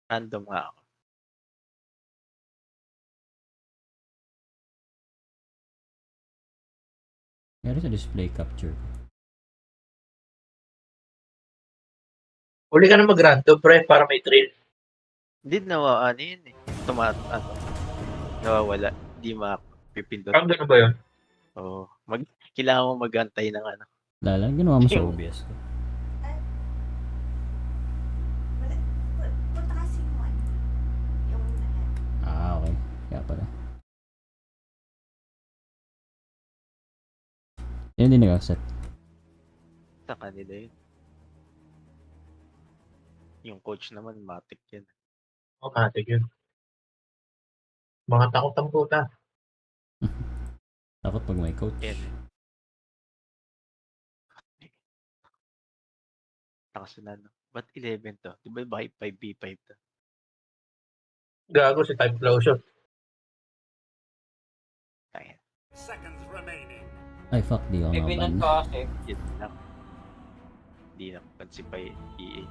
Random nga ako. Meron sa display capture. Huli ka na mag-random, pre, para may thrill. Hindi ano yun eh. Nawawala. Hindi mapipindot. Gano'n ba yun? Oo. Kailangan mo magantay ng ano. Lala, ginawa mo sa OBS ko. Punta kasi mo yung Okay. Kaya pala. Yan din nag-accept. Sa kanila yun. Yung coach naman, matik yan. Matik yun. Mga takot ang puta. Takot pag may coach. Yan. Nakasunod. Ba't 11 to? Di ba 5v5 to? Gago si time closure. Ayan. Seconds remaining. Ay fuck, di ako maban. Yun lang. Hindi na pansin pa EA.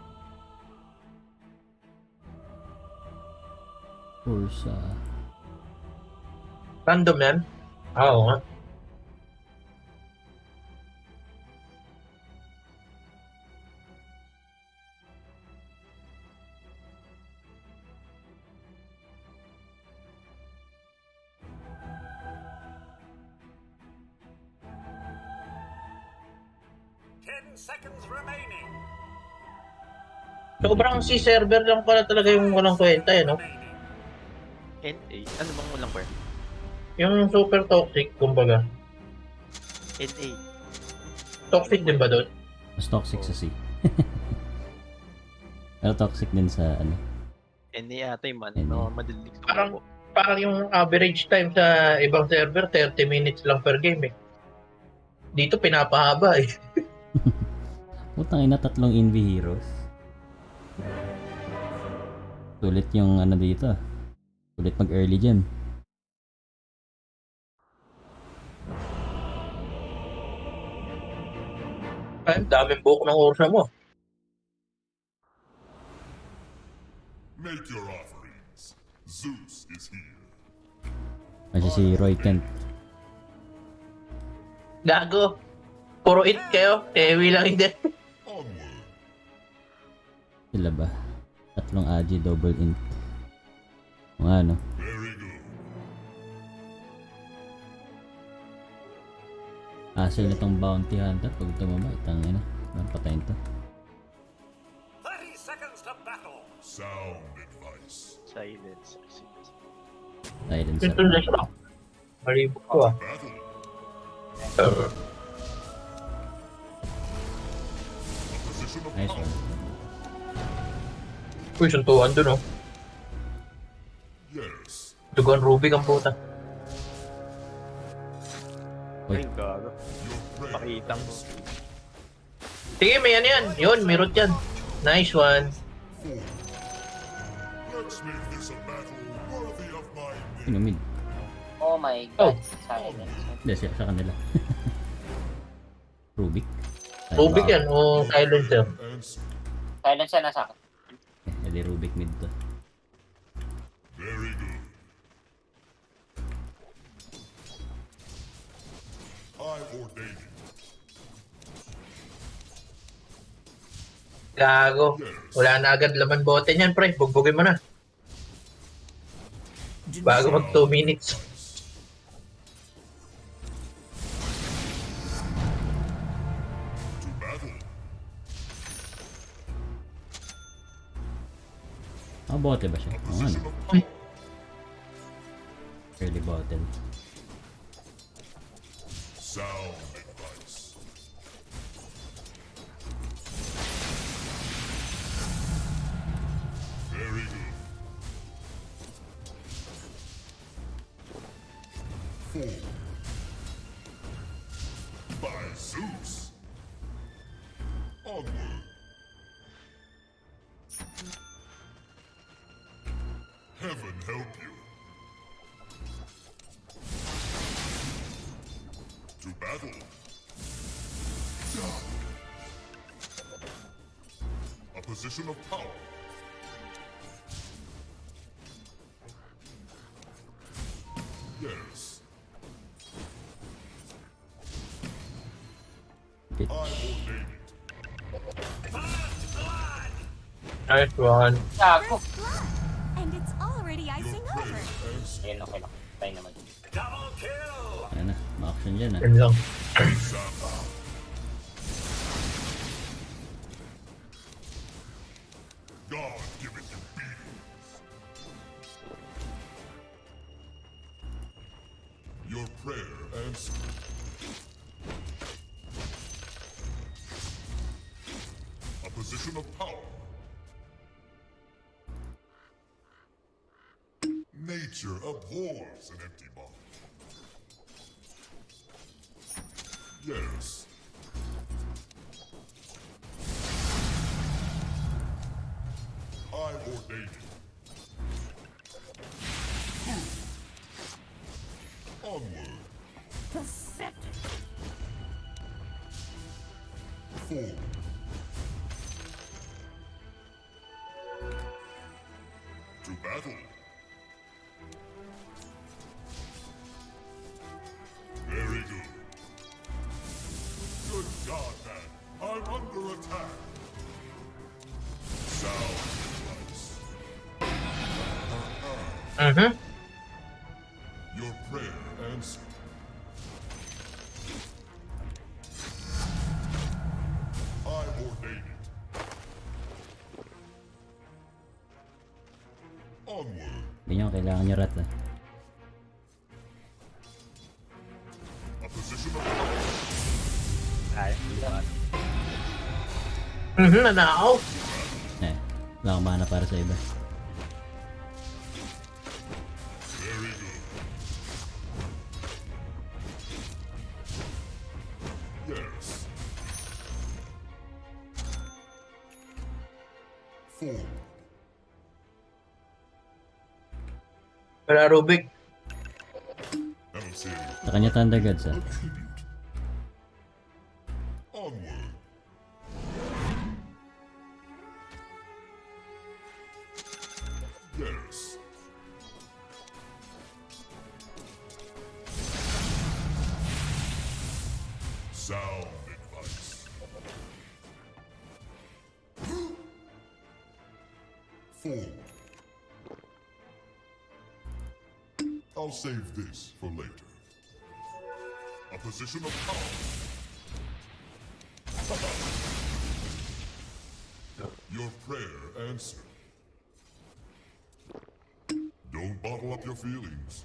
Forza. Random yan? Oo nga. Seconds remaining. Sobrang si server lang pala talaga yung walang kwenta eh, no? NA? Ano bang walang kwenta? Yung super toxic, kumbaga. NA. Toxic din ba doon? Mas toxic sa C. Pero toxic din sa ano. NA ata yung NA. madaling Parang yung average time sa ibang server, 30 minutes lang per game eh. Dito pinapahaba eh. Putang ina, 3 Envy Heroes. Sulit yung ano dito. Sulit mag early gem. Ay, daming buhok ng Ursa mo. Make your offerings. Zeus is here. Kasi si Roy Kent. Gago. Puro it kayo. Ewi lang hindi. Onward. Sila ba? 3 AG double int. Kung ano. Very good. Hassle nitong bounty hunter. Pag tumaba, itang ina. Patayin to. 30 seconds to battle. Sound advice. silence. Silencer. Ito na siya. Maribok ko ah. Battle. Nice one. Uy, suntuan dun oh. Yes. Dugan Rubik ang puta. Uy. Ay, gago. Your prey. Pakitang. Sige, may ano yan. Yun, may root yan. Nice one. Let's make this a battle worthy of my name. Sino mid? Oh my Oh. god, silence. Hindi, sa kanila. Rubik. Rubik yan o silencer. And speak. Silence siya nasa akin. Hindi Rubik mid to. Very good. I ordain it. Gago. Wala na agad laman bote niyan, pre. Bugbugin mo na. Bago mag 2 minutes. To battle. Bote ba siya? Oo ano. Position of power. Early bottle. Sound advice. Very good. 4. By Zeus. Onward. Heaven help you. To battle. A position of power. Yes. Bit. I ordain it. Nice one. Gago. First blood. And it's already Your icing prayer over. answered. Ayun, okay lang. Tayo naman. Double kill! Ano na, ma-action dyan ah. Yun lang. God giveth you beatings. Your prayer answered. A position of power. Nature abhors an empty body. Yes. I ordain it. Onward. Forward. To battle. Very good. Good God, man. I'm under attack. Sound advice. Mhm. Your prayer answered. I ordain it. Onward. Ganyan, kailangan niya rat ah. A position of power. Ay, diba? Mhm, nanakaw. Wala akong mana para sa iba. Very good. Yes. Forward. Wala Rubik. I don't see any. Sa kanya Thunder Gods ah. A tribute. Onward. Yes. Sound advice. Forward. I'll save this for later. A position of power. Your prayer answered. Don't bottle up your feelings.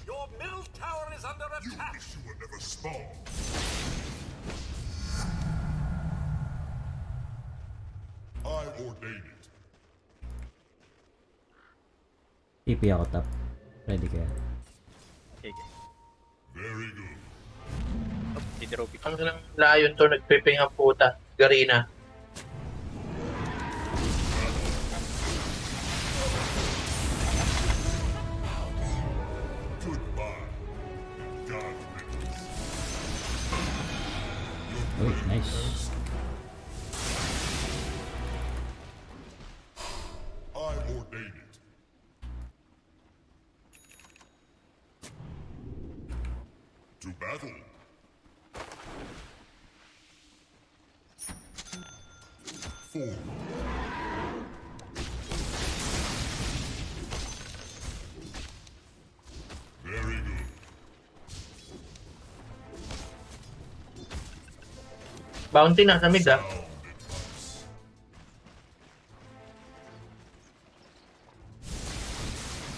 Your middle tower is under You attack! wish you were never spawned. I ordain it. TP ako top. Ready kaya? Okay, okay. Very good. Oh, Hydropic. Ang lang layon to, nagpiping ang puta. Garina. Goodbye. God witness. Uy, nice. I ordain it. To battle. Forward. Very good. Bounty na sa mid ah. Sound advice.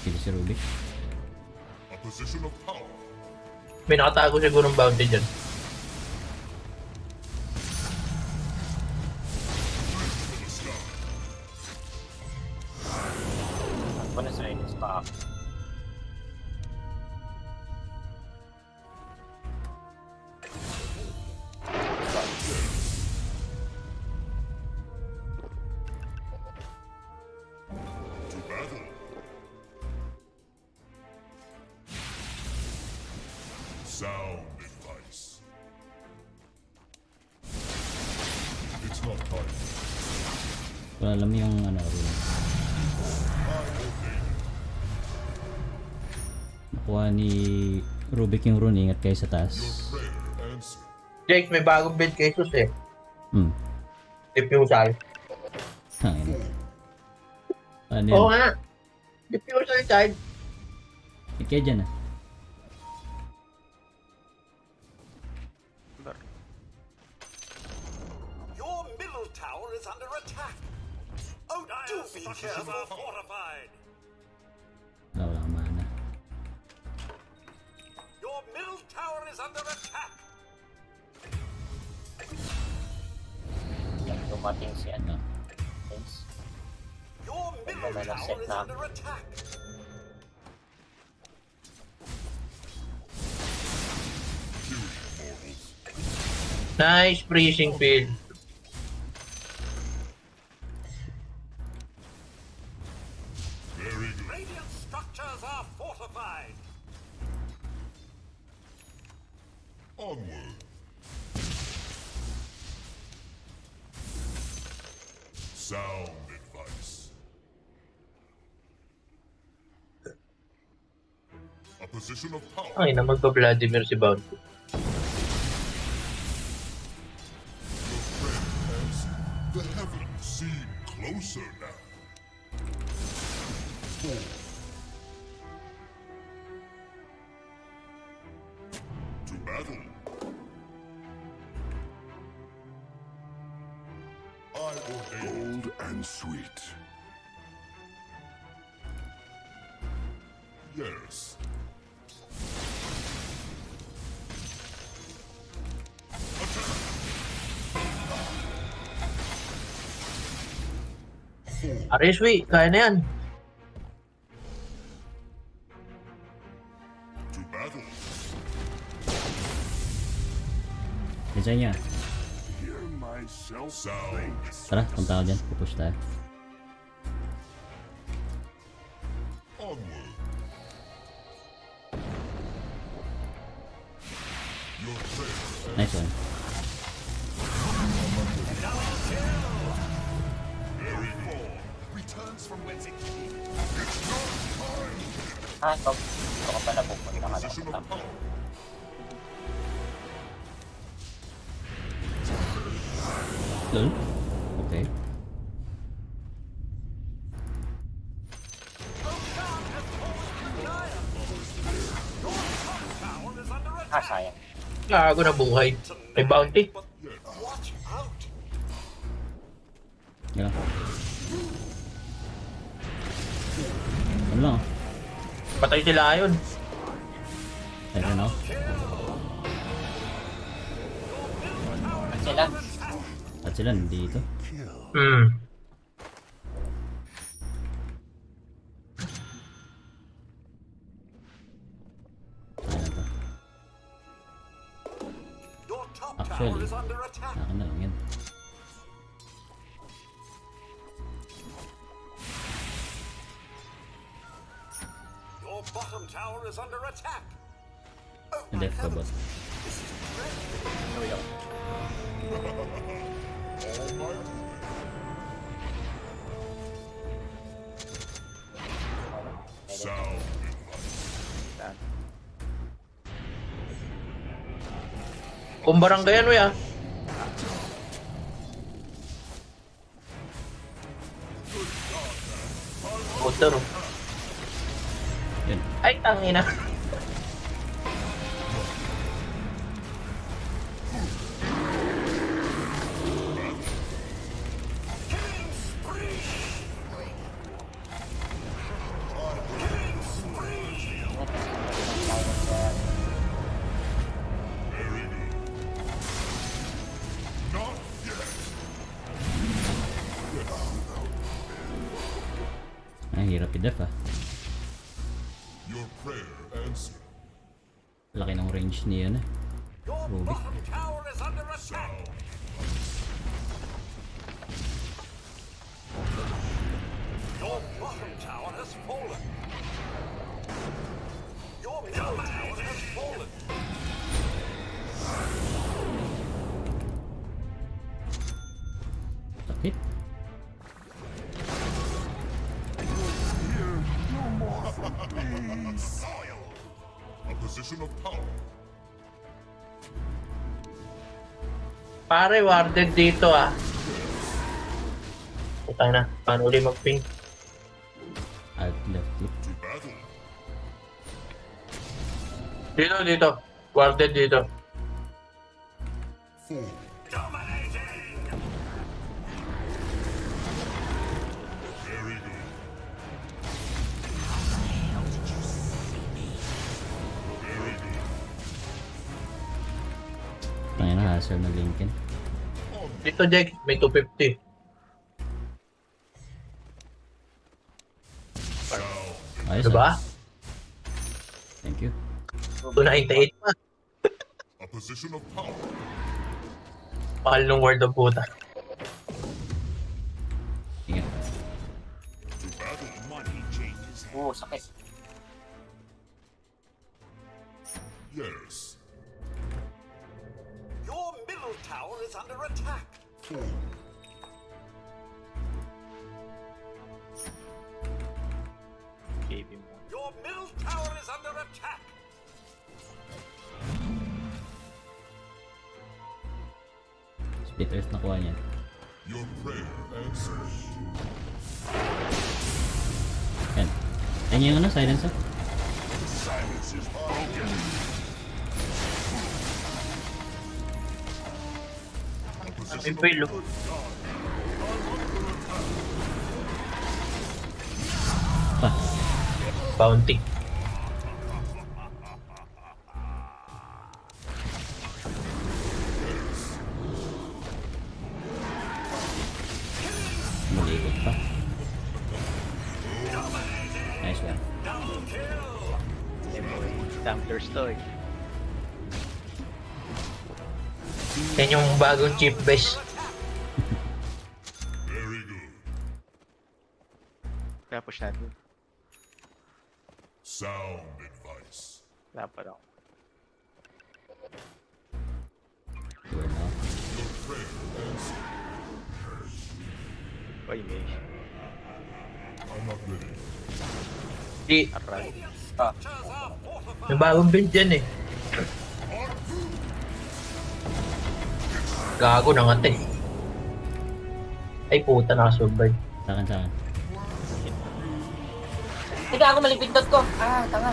Sige si Rubik. A position of power. May nakatago siguro ng bounty dyan. To the sky. Ako na sa Ines pa ako. To battle. Sound advice. It's not time. Wala alam yung ano rune. I ordain it. Naku, nakuha ni Rubik yung rune, ingat kayo sa taas. Prayer answered. Jake, may bagong build kay Jesus eh. Diffusal. Hangin. Ano Oo yun? nga. Diffusal child. Ikaya dyan ah. Your middle tower is under attack. Oh, do be careful. Fortified. Wala akong mana. Your middle tower is under attack. Yung dumating si ano. Vince. Your middle Wala na tower set is na. under attack. Nice freezing field. Very good. Radiant structures are fortified. Onward. Sound advice. A position of power. Ay, na magpa-Vladimir si Bounty. Your prayer answered. The heavens seem closer now. 4. To battle. I ordain. Gold and sweet. Yes. Areswi, kaya na yan. To battle. Design niya. Hear myself. Sound. Tara, punta ako dyan. Pupush tayo. Onward. Your prayer Nice one. returns from whence it came. Ah, ito. Ito ka pala pupunta ka Position lang. of power. Lol. Okay. Ah, sayang. Gago na buhay. May Bounty. Watch out. Yan lang. Ano lang ah. Patay sila ayon. Ayun ako. At sila. At sila nandito. Hmm. Ayun na to. Your top Actually. tower is under attack. Akin na lang yan. Your bottom tower is under attack. Oh, my Hindi, ka heavens. boss. Sound. Kung barangay ano ya. Motor. Yun. Ay, tangina. Not yet. Ay, hirap i-def ah. Your prayer answered. Laki ng range niya na. Your Rubik. bottom tower is under attack. Your bottom tower has fallen. Your middle tower has fallen. Sakit. position of power. Pare, warded dito ah. Puta na, paano ulit mag-ping? Alt left click. To battle. Dito. Warded dito. 4. Very good. Very good. Tangin na, hazard na Lincoln. Dito, Jack, may 250. Ayos Diba? Thank you. 298 pa. A position of power. Mahal nung word of puta. Ingat. To battle. Money changes hands. Oo, sakit. Yes. Your middle tower is under attack. 4. KB mo. Your middle tower is under attack. Split earth nakuha niyan. Your prayer answers. Yan. Yan yung ano, silencer. Silence is broken. A May position of fail. good God. Pa. Bounty. Malikot pa. Nice one. Templars to eh. Yan yung bagong chief base. Very good. Kaya push natin. Sound advice. Wala pa daw. Sure na. Your prayer answers. Uy, may I'm not ready. Di, aray. Ah, may bagong build yan eh. Gago na nga eh. Ay puta, nakasurvive. Sakan. Tiga ako malipindot ko. Ah, tanga.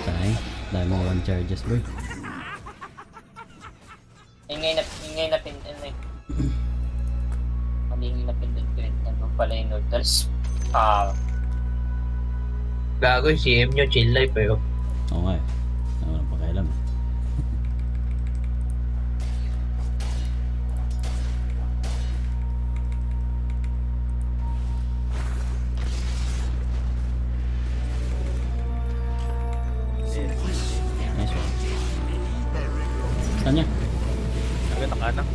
Sayang. Dahil mo one charges, boy. Ingay na pin, ano eh. Malingi na pindot ko yun. Nandun pala yung noodles. Ah, Gago yung CM nyo, chill life eh. Oh. Oo nga eh. Wala pa kailam. Nice one. Saan niya? Agad nakanak.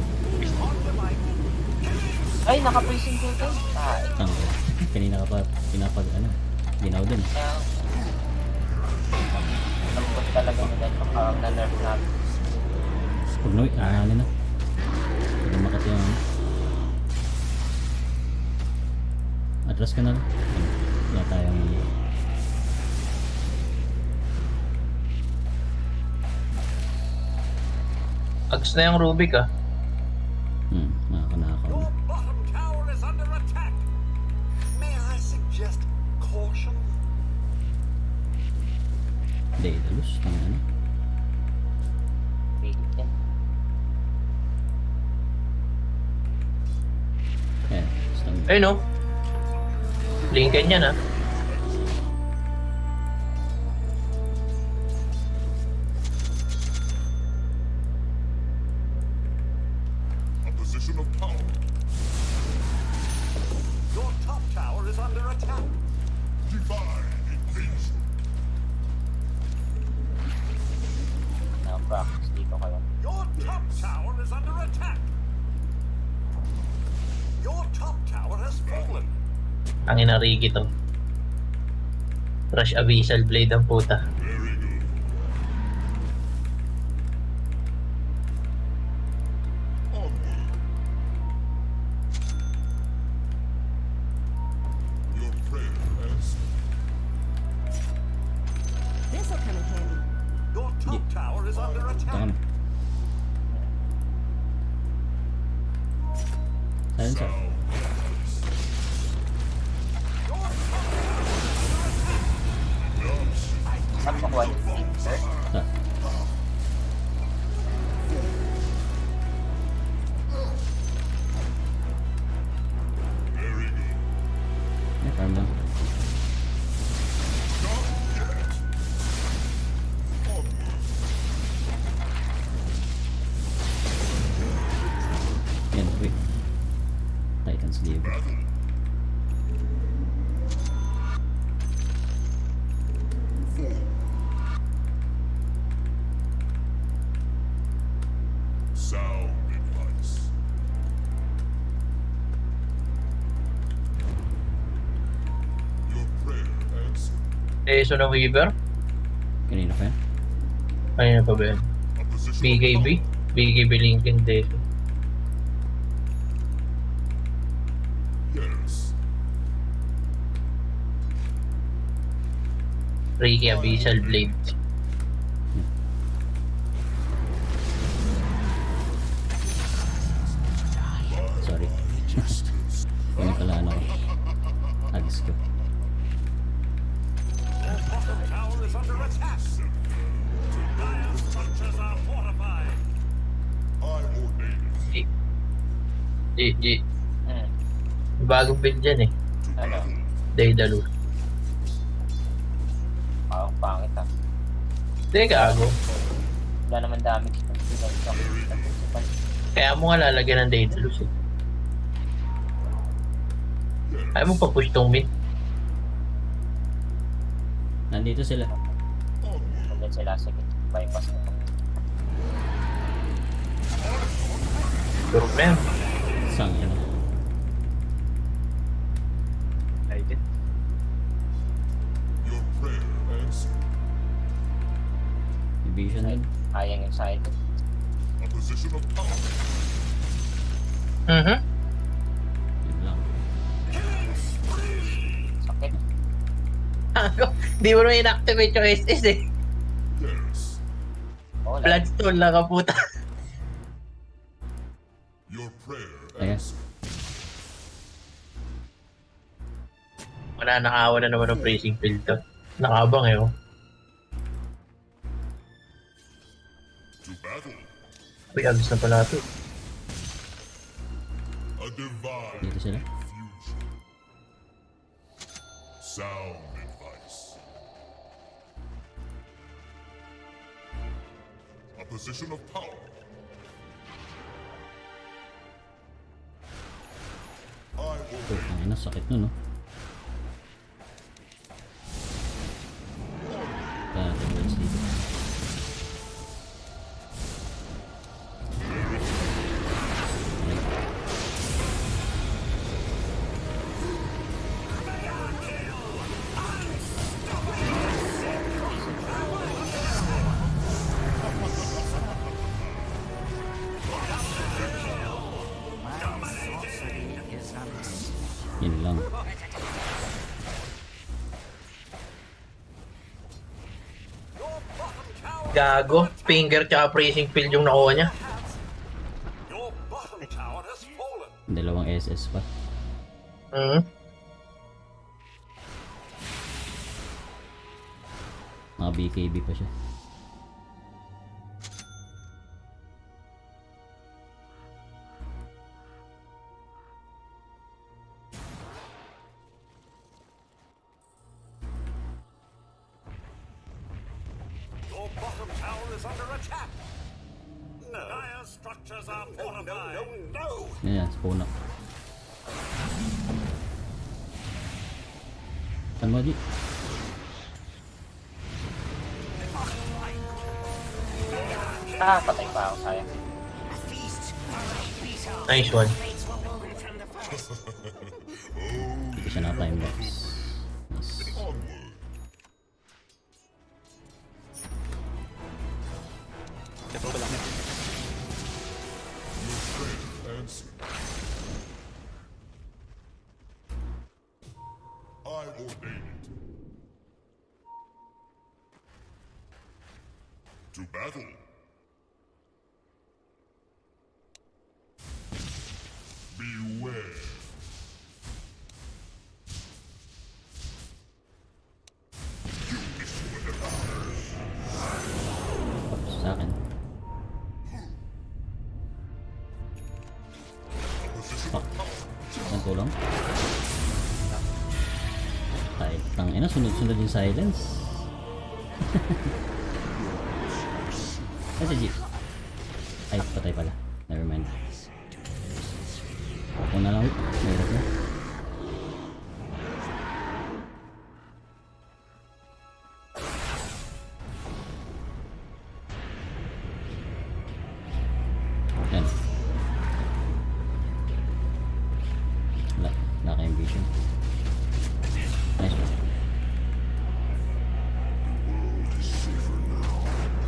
ay, naka-prison ko ito. Ah, Tangko. Kanina ka pa pinapag ano. Ginaw din. kaya... Lambot talaga nila ito. Na-nerf natin. Huwag na, aangalin na. Huwag makati yung ano. Atras ka na lang. Wala tayong... Ags na yung Rubik ah. Nakaka. Your bottom tower is under attack. May I suggest caution? Daedalus. Tang ano. Pilit yan. Stun. Ayun no. Lincoln yan ah. A position of power. Your top tower is under attack. Divine invasion. Na-practice dito kayo. Your top tower is under attack. Your top tower has fallen. Ang inarigi to. Rush Abyssal Blade ang puta. Very good. Onward. Your come in handy. Your top tower is under Punta attack. kami. Silencer. Saan makuha yung filter? Sa. May farm lang. Yan, wait. Titan's Leave. Sound advice. Your prayer answered. So ng Weaver? Kanina pa yan? Ano pa ba yan? A position of BKB? power. BKB Lincoln Deso. Yes. Reiki Abyssal Blade. Sorry. Ano pala ano ko? Agis ko. Your bottom tower is under attack. Dire structures are fortified. I ordain it. G. Hmm. Bagong build dyan eh. Ano? Daedalus. Parang pangit ah. Hindi, gago. Wala naman damage ng principal. Kaya mo nga lalagyan ng Daedalus eh. Ayaw mo pa-push tong mid. Nandito sila. Hanggang sila sige. Bypass na. Durog na yan. Sang ano. Titan. Your prayer answered. Division head. Sayang yung side. A position of power. Mhm. Yun lang. Sakit. Di mo naman inactivate yung SS eh. Yes. Oh, wala. Bloodstone lang ka puta. Your prayer Ayan. answered. Wala, nakawa na naman ng praising field to. Nakabang eh oh. To battle. Uy, agos na pala ito. A divine Dito sila. fusion. Sound advice. A position of power. I Oh, ordain. ang ina, sakit nun, no? Words dito. Yun lang. Gago. Finger tsaka praising field yung nakuha niya. Your bottom tower has fallen. Dalawang SS pa. Mhm. Mga BKB pa siya. Your bottom tower is under attack. No. Dire structures are fortified. No. Yan, spawn up. Kan mo, Di? Ah, patay pa ako, sayang. Nice one. Dito siya na time box. Nice. Ito ko lang yan. Answer. I ordain it. To battle. Beware. Oops, sa akin. Fuck. Ang tulong. Ay, tangina, sunod-sunod yung silence. Ay, si G. Ay, patay pala. Never mind. Ako na lang. Mayroon na. Yan. Wala kayong vision. Nice one.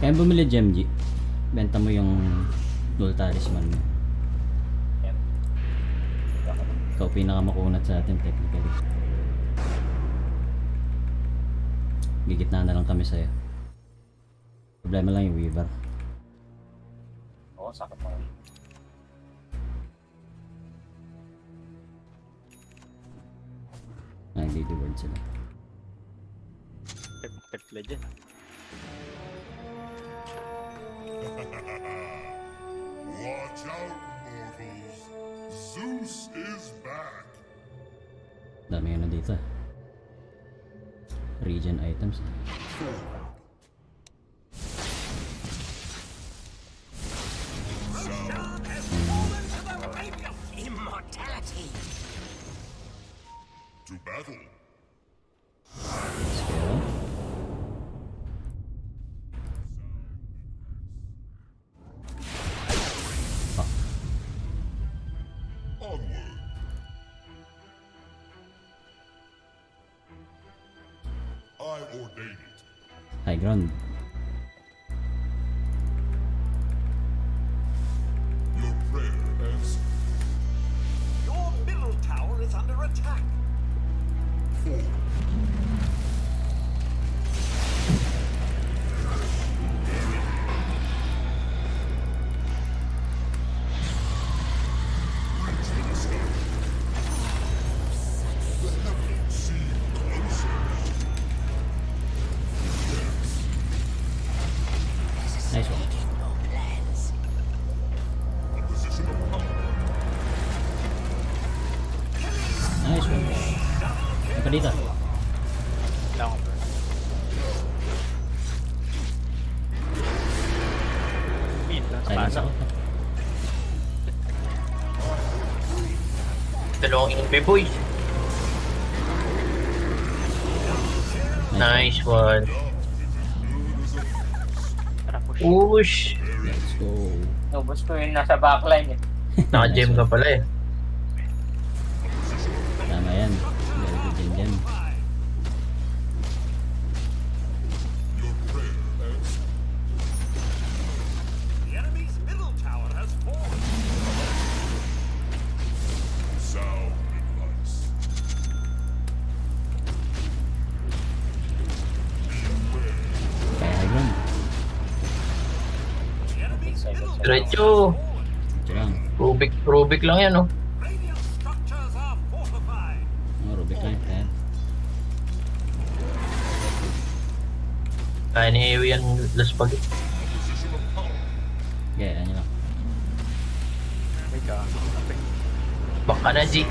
Kaya bumili gem, G. Benta mo yung dual talisman mo. Yan. Ikaw pinakamakunat sa atin technically. Gigitna na lang kami sa'yo. Problema lang yung Weaver. Oo, sakit mo. Nag-lead sila. Pepla dyan. Watch out, mortals. Zeus is back. Dami yun na dito. Regen items. Immortality. To battle. Let's go. Fuck. Onward. I ordain it. High ground. Your prayer answered. Your middle tower is under attack. Reach for the sky. The heavens seem closer. Nice one. A position of power. Nice one. Apa dito? Lang ako. Mid lang sa Silence pasok. ako. Dalawang invi boys. Nice one. Tara, push. Push. Let's go. Nubos ko yung nasa backline eh. Naka-gem ka pala eh. Tama yan. Very good din dyan. Your prayer answered. The enemy's middle tower has fallen. Sound advice. Beware. Kaya high ground. The enemy's middle tower Diretso. Ito lang. Rubik lang yan, oh. radiant structures are fortified. Oh, Rubik lang. Kaya. Kaya ni Ewi yan last pag. Position of power. Kaya nyo lang. May ka. Baka na, G.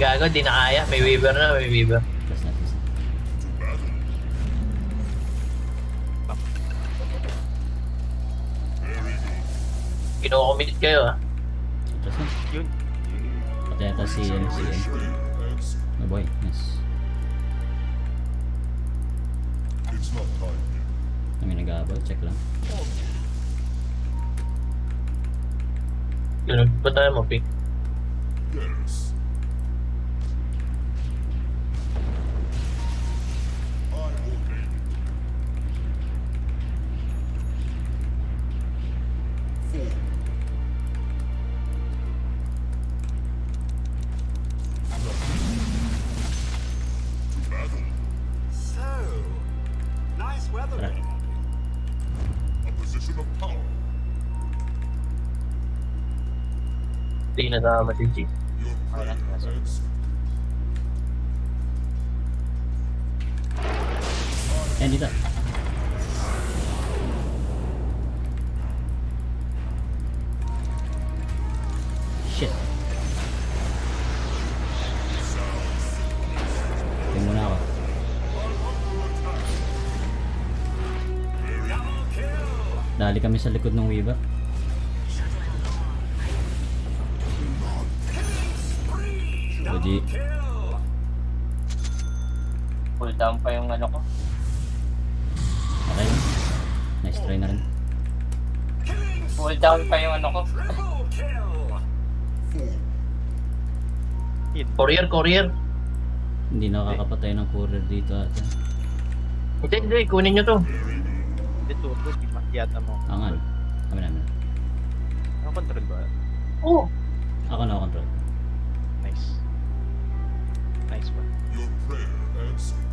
Gago, di na kaya. May Weaver na, may Weaver. Plus na, plus na. To battle. Very good. Kino-commit kayo, ah. Plus na. Yun. Patay ata si Prayer si answered. Oh boy, nice. It's not time yet. Kami nag-aabol, check lang. Yun, ba tayo mapick? Yes. I ordain it. Four. To battle. So, nice weather. Tara. Hindi nasama si G. Your Wala, prayer nasa- answered. Eh, dito. Shit. Tingin muna ako. Dali kami sa likod ng Weaver. Oji. Pull down pa yung ano ko. Okay. Nice try na rin. Pull down pa yung ano ko. Triple kill. Yun. Courier. Hindi nakakapatay ng courier dito ata. Hindi, kunin nyo to. Hindi turbo, di yata mo. Angan. Kami namin. Ano control ba? Oo. Ako na control. Nice. Nice one. Your prayer answered.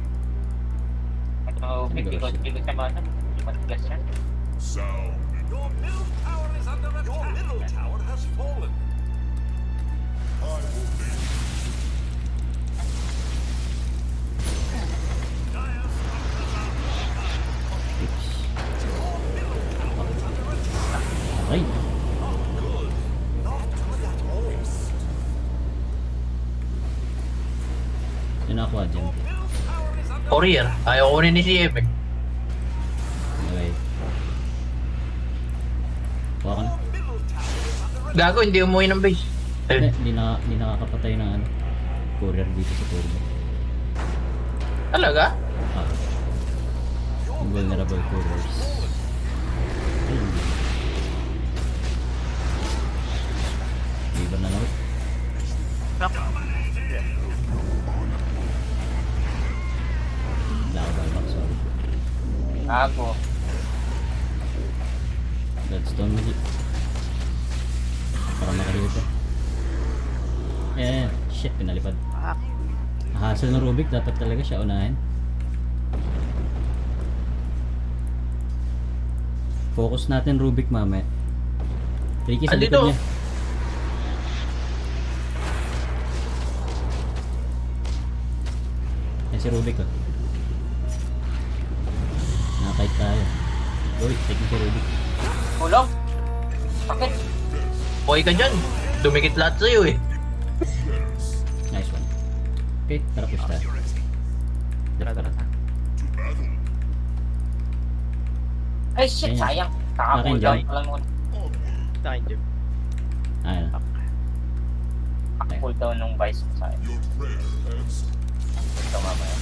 Ano, bigod ka man. Matigas yan. Sound. Your middle tower is under attack. Your middle tower has fallen. I obey. Oops. Okay. Yun ako dyan. Courier. Ayaw kunin ni CM eh. Okay. Kuha ka na. Gago, hindi umuwi ng base. Hindi nakakapatay ng ano. Courier dito sa turbo. Talaga? Ah. Vulnerable couriers. Ayun. Iba na lang. Wala ako buyback, sorry. Ako. Redstone mo di. Para makaliw ito. Shit, pinalipad. Hassle ng Rubik, dapat talaga siya unahin. Focus natin Rubik mamaya. Ricky sa Andito. likod niya. Yan si Rubik oh. Nakakait tayo. Uy, take mo si Rubik. Tulong. Bakit? Okay ka dyan. Dumikit lahat sa'yo eh. Nice one. Okay, tara push tayo. Tara. Ay shit, Ayan. sayang. Kaka-pull Akin down dyan. pa lang muna. Takin Jim. Ayun. Kaka-pull down ng vice ko sayang. Your prayer answered. Ito mamaya.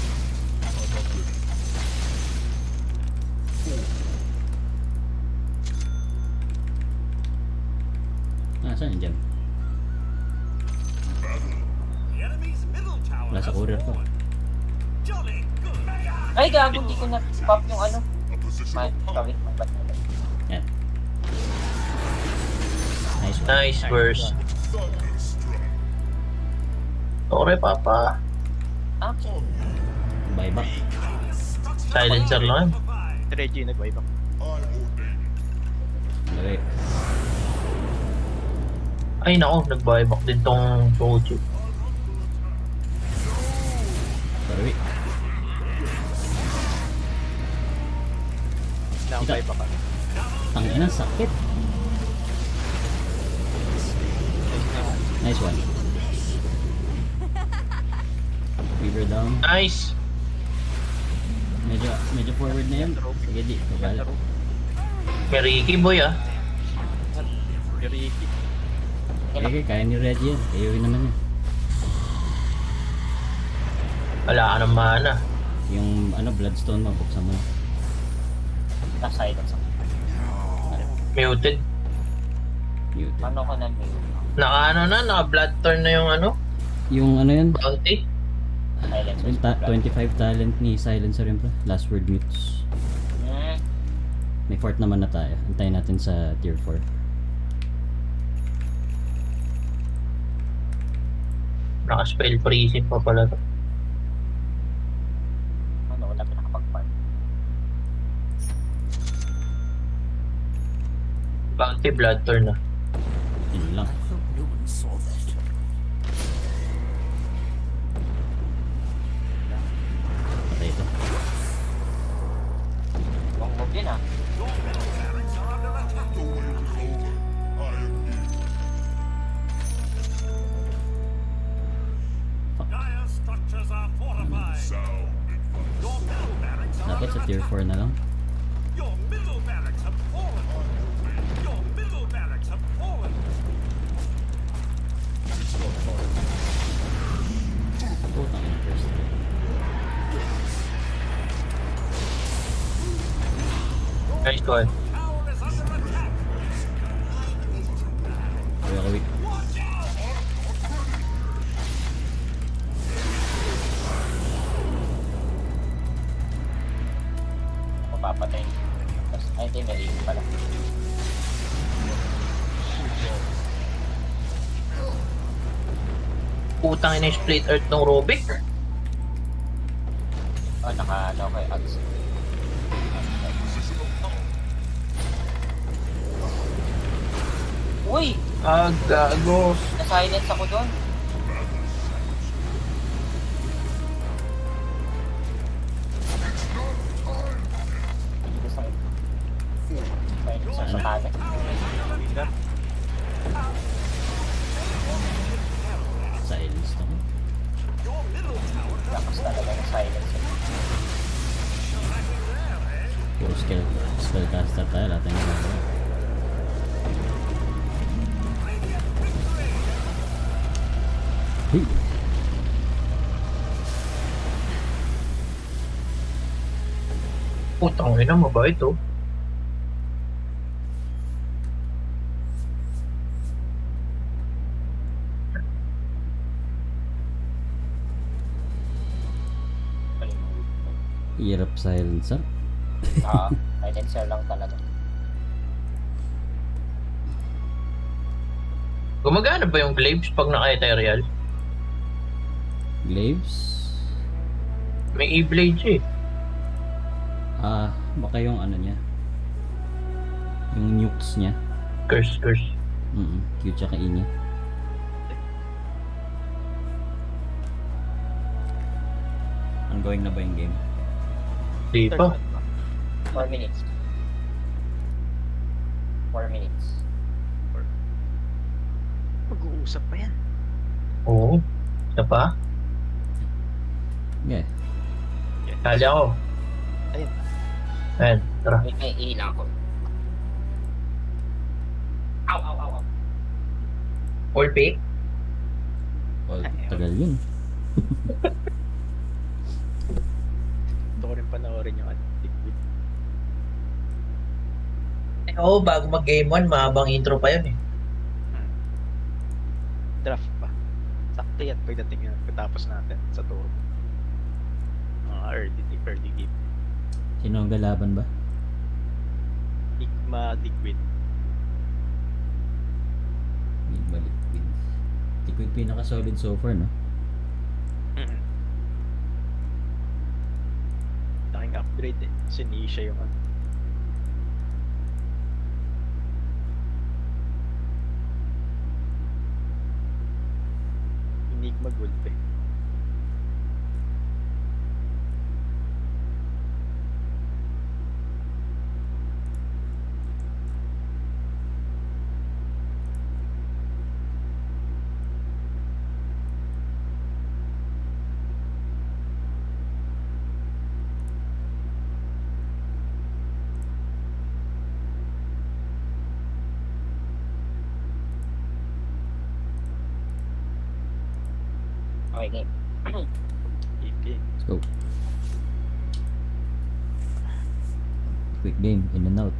Saan yung gem? The enemy's middle tower Wala sa has courier ko. fallen. Jolly good. Ay gago, hindi ko na-pop yung ano. A position May of kawit mo ba't na? Yan. Nice one. Nice burst. thunderstruck. Okay, papa. Ah, Buyback. Silencer lang. Si Reggie nag-buyback. I obey. Okay. Ay nako, nag-buyback din tong Toji. Sorry. Naka-buyback ka. Tangina, sakit. Nice one. Weaver down. Nice. Medyo forward na yan. Sige, di. Babala. May Ricky boy ah. Si Ricky. Okay, kaya ni Reggie yan. Ayuin naman yan. Wala ka ng mana. Yung ano, bloodstone mo, buksan mo. na-silence ako. Muted. Muted. Ano ko na mute? Naka-blood turn na yung ano, Yung ano yun? bounty. Silence. Yung 25 talent ni Silencer yun, bro. Last word mutes. May fort naman na tayo. Antayin natin sa tier 4. Naka-spell freezing pa pala to. Ano, wala pa nakapag-farm. Bounty blood turn na. Yun lang. Sound advice. Your middle barracks are Dapat sa under tier attack. 4 na lang. Your middle barracks have fallen. Your middle barracks have fallen. Putang ina first. Nice one. Tower is under attack. Kawi. Watch out! Mapapatay. Tapos, ay hindi, may ring pala. Putang ina yung split earth ng Rubik. Oh, naka-ano kay Ags. Uy! Ah, gago. Na-silence ako doon. Hindi ko sakit. Silence ako sa kanan. Silence na ko. Your middle tower has Lakas talaga ng silence. Puro spellcaster tayo. Lahat ng ginagawa. Hey! Putang ina, mabait oh. Hirap silencer. Silencer lang talaga. Gumagana ba yung glaives pag naka-ethereal? Glaives? May E-blades eh. Baka yung ano niya. Yung nukes niya. Curse. Q tsaka E niya. Ongoing na ba yung game? Di pa. 4 minutes. 4 minutes. Mag-uusap pa yan. Oo. Isa pa? Yeah. Kali ako. Ayun. Ayan, tara. Wait, may ilang ko. Ow. All pick? Well, tagal yun. Gusto ko rin panoorin yung Liquid. Oo, bago mag game 1, mahabang intro pa yun eh. Draft pa. Sakto yan pagdating yun. Pagkatapos natin sa tour. Early game. Sino ang galaban ba? Igma Liquid. Hindi balik wins. Liquid pinaka-solid so far, no? Laking upgrade eh. Sinisha yung ano. Enigma Gold eh. Okay, game. EP. Let's go. Quick game, in and out.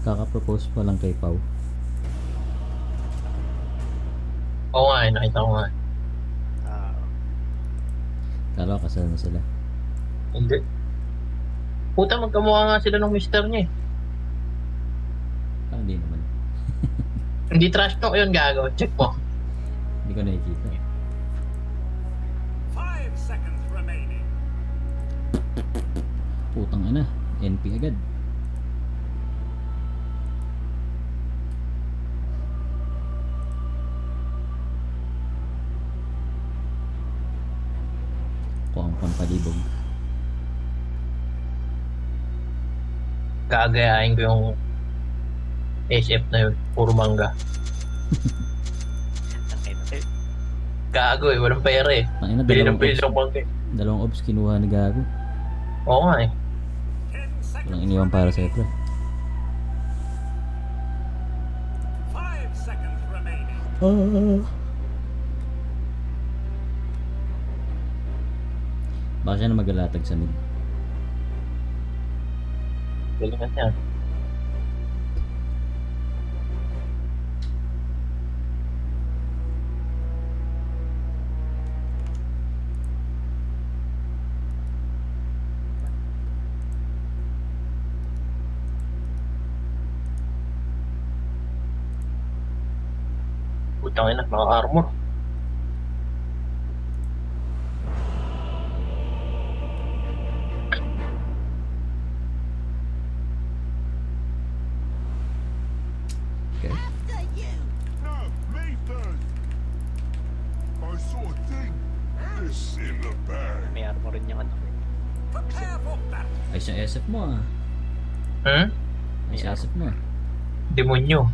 Kaka-propose pa lang kay Pau. Oo nga, nakita ko nga. Kala ko kasal na sila. Hindi. Puta, magkamukha nga sila ng mister niya eh. Hindi naman. Hindi trash talk yun, gago. Check mo. Hindi ko nakikita. 5 seconds remaining. Putang ina. NP agad. Kuha ang pampalibog. Gagayahin ko yung SF na yun. Puro mangga. Tangin na kayo. Gago eh. Walang pera eh. Ang ina, Bili ng bili dalawang ng mangga eh. Dalawang ops kinuha ni Gago. Oo nga eh. 10 seconds. Walang iniwan para sa Epra. 5 seconds remaining. Baka siya na magalatag sa mid. Galingan niya. Putang ina, naka-armor. Okay. No, me first. I saw a thing. This in the bag. May armor rin yung ano. Prepare for battle. Ay, sa SF mo ah. Hmm? Ay, sa SF mo ah. Demonyo.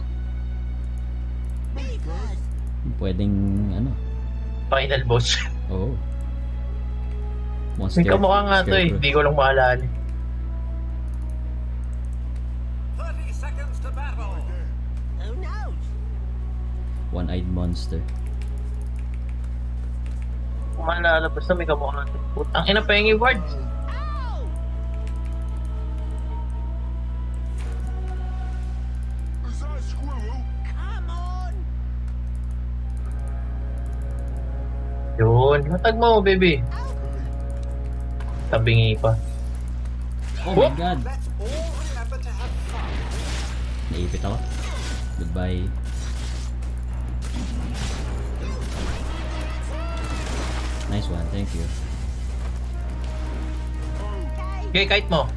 Pwedeng ano. Final boss. Oo. Monster. May kamukha nga to eh. Scarecrow. Hindi ko lang maalala. 30 seconds to battle. One-eyed monster. Kung maalala, basta may kamukha nga to. Putang ina pa yung ward. Is that a squirrel? Yun. Matag mo, baby. Tabingi pa. Oh my god! Let's all remember to have fun. Naipit ako. Goodbye. Nice one, thank you. Okay, kite mo.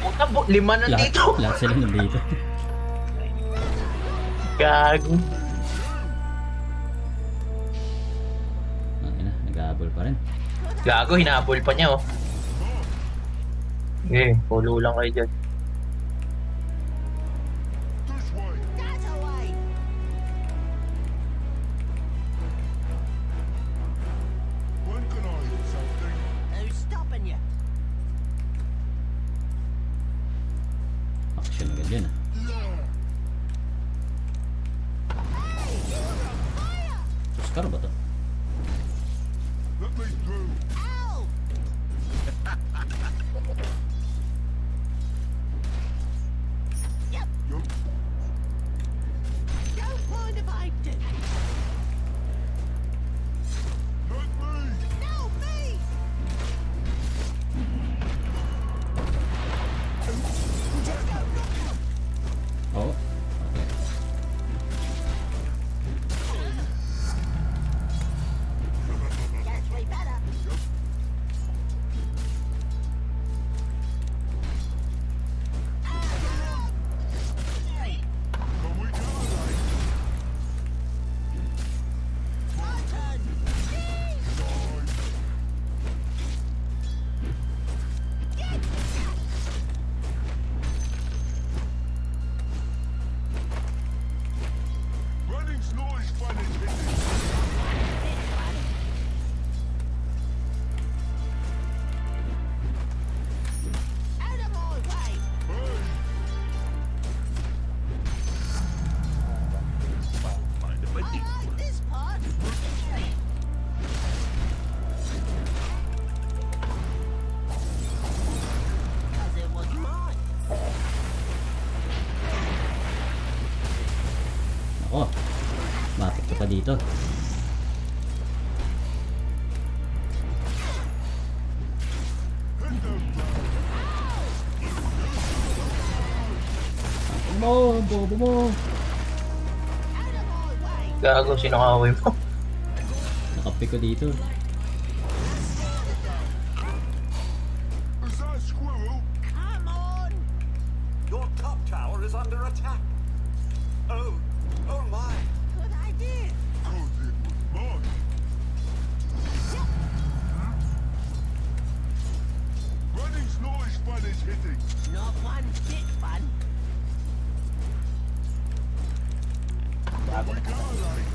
Puta, 5 nandito. Lahat sila nandito. Gago. Ang ina, nag-aabol pa rin. Gago, hinabol pa niya oh. Okay, follow lang kayo dyan. This way. When can I hit something? Action agad yan ah. Oscar ba to? Let me through. Yup. Let me. Oo. Okay. Can we do it? Running's not as fun as hitting. Hey. Ako. Bakit ka pa dito? mo, bobo mo. Gago, sino kaaway mo? Nakapi ko dito. Is that a squirrel? Come on! Your top tower is under attack. Oh my! Good idea. Cause it was mine. Running's not as fun as hitting. Not one bit fun. We go, like.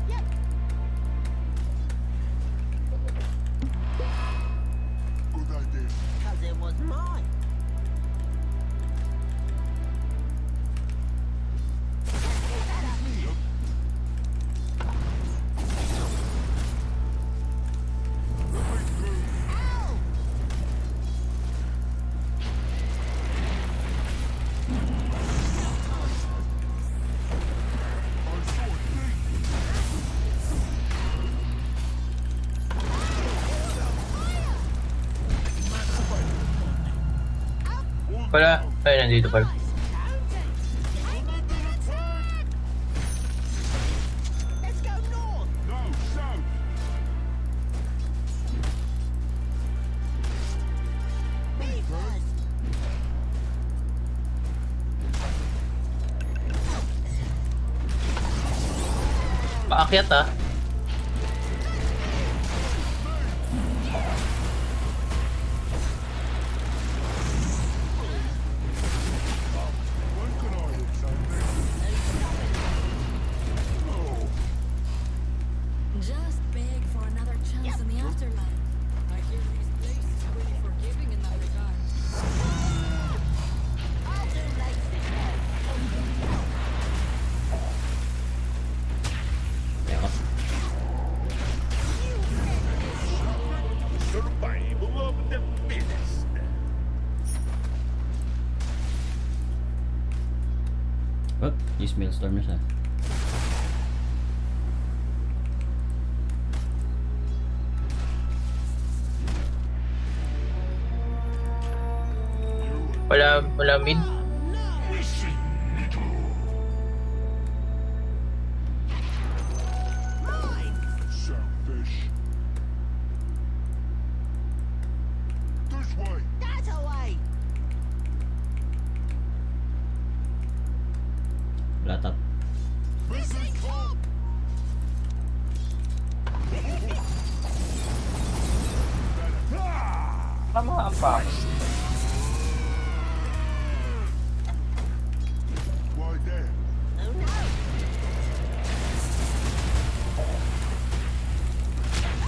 Yep. Good idea. Because it was mine. Wala. Ay, nandito pala. Let's go north. No, south. Me first. Paakyat ah. When can I hit something? Oh, Just beg for another chance in the afterlife. I hear this place is pretty forgiving in that regard. I'll do like this. Teka. survival of the fittest. Oh, use Maelstrom na siya. Wala mid. Selfish. This way. That away. Wala top. Missing top. Tama ang pa. Why there? Oh no.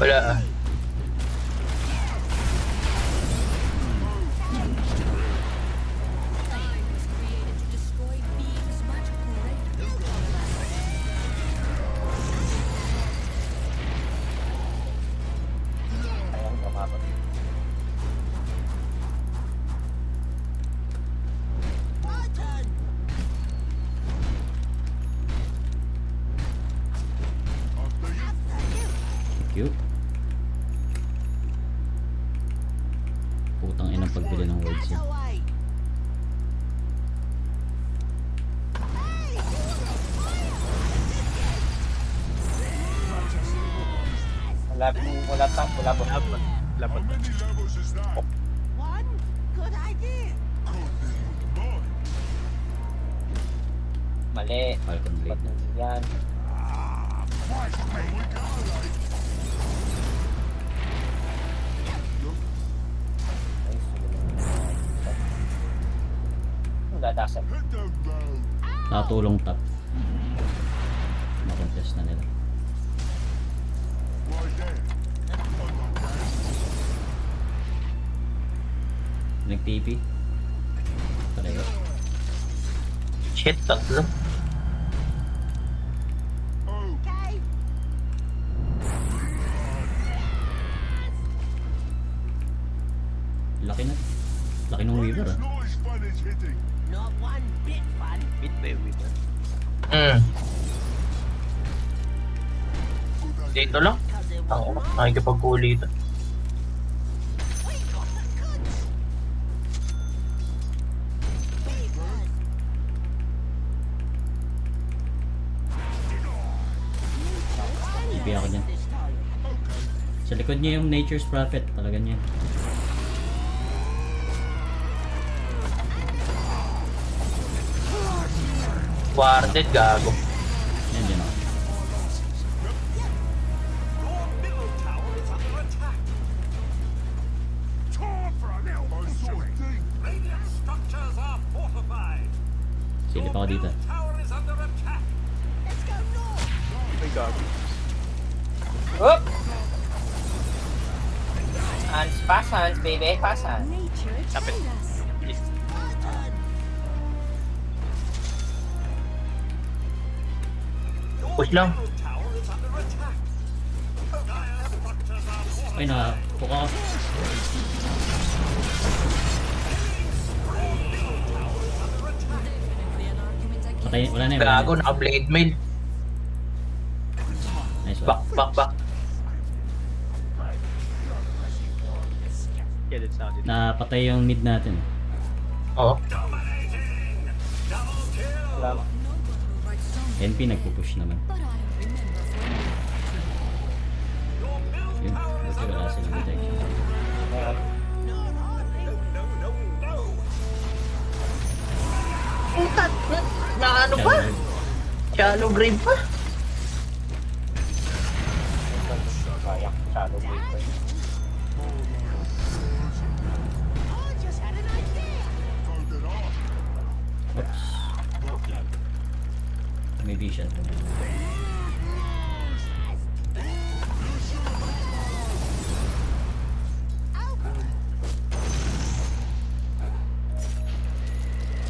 Wala ah. Time was created to destroy beings much greater. Ayun, lumabot. My turn. After you. After you. Thank you. Putang inang pagbili ng words That yun. away. Hey, Wala top, wala bot. How Laban. many levels is that? one. Good idea. Cause it was mine. Mali. Falcon Ba't Blade na. hindi yan? Fight me. We go, like. Ay, sulit. Dadasal. Hit the road. Nakatulong top. Makontest na nila. Why there? Nag-TP. Pareho. Shit, tatlo. Oh, Okay. Laki na. Laki ng Weaver running's ah. not as fun as hitting. Not one bit fun. Mid ba yung Weaver? Hmm. Good idea. Dito lang. Because it was Ako, mine. nakikipag-ulitan. We got the goods. Sa likod niya yung Nature's Prophet. Talaga niya. Warded, gago. Yan, dyan ako. Your middle tower is under attack. Time for an elbow I saw a thing. Radiant structures are fortified. Silip ako dito. Middle tower is under attack. Let's go north. Ay, gago. Oop! Hands, fast hands, baby. Fast hands. Nature Kapit. trained us. East. My turn. Your Push lang. middle tower is under attack. Dire structures are fortified. Ay, nakapuka ako. Definitely an argument I can't Patay, wala na yun. Wala Gago, na. naka-blade mail. Nice one. Back. Yeah, that's sounded. Napatay yung mid natin. Oo. Dominating. Double kill. Wala mo. No one will write songs, NP nagpupush naman. but I remember from Your middle Yun. tower is Buti under wala silang attack. detection. Ngayon. No. Putat! Na ano pa? Shallow grave pa? Sayang. Shadow Blade pa yun. I just had an idea. So did I. Oops. May vision.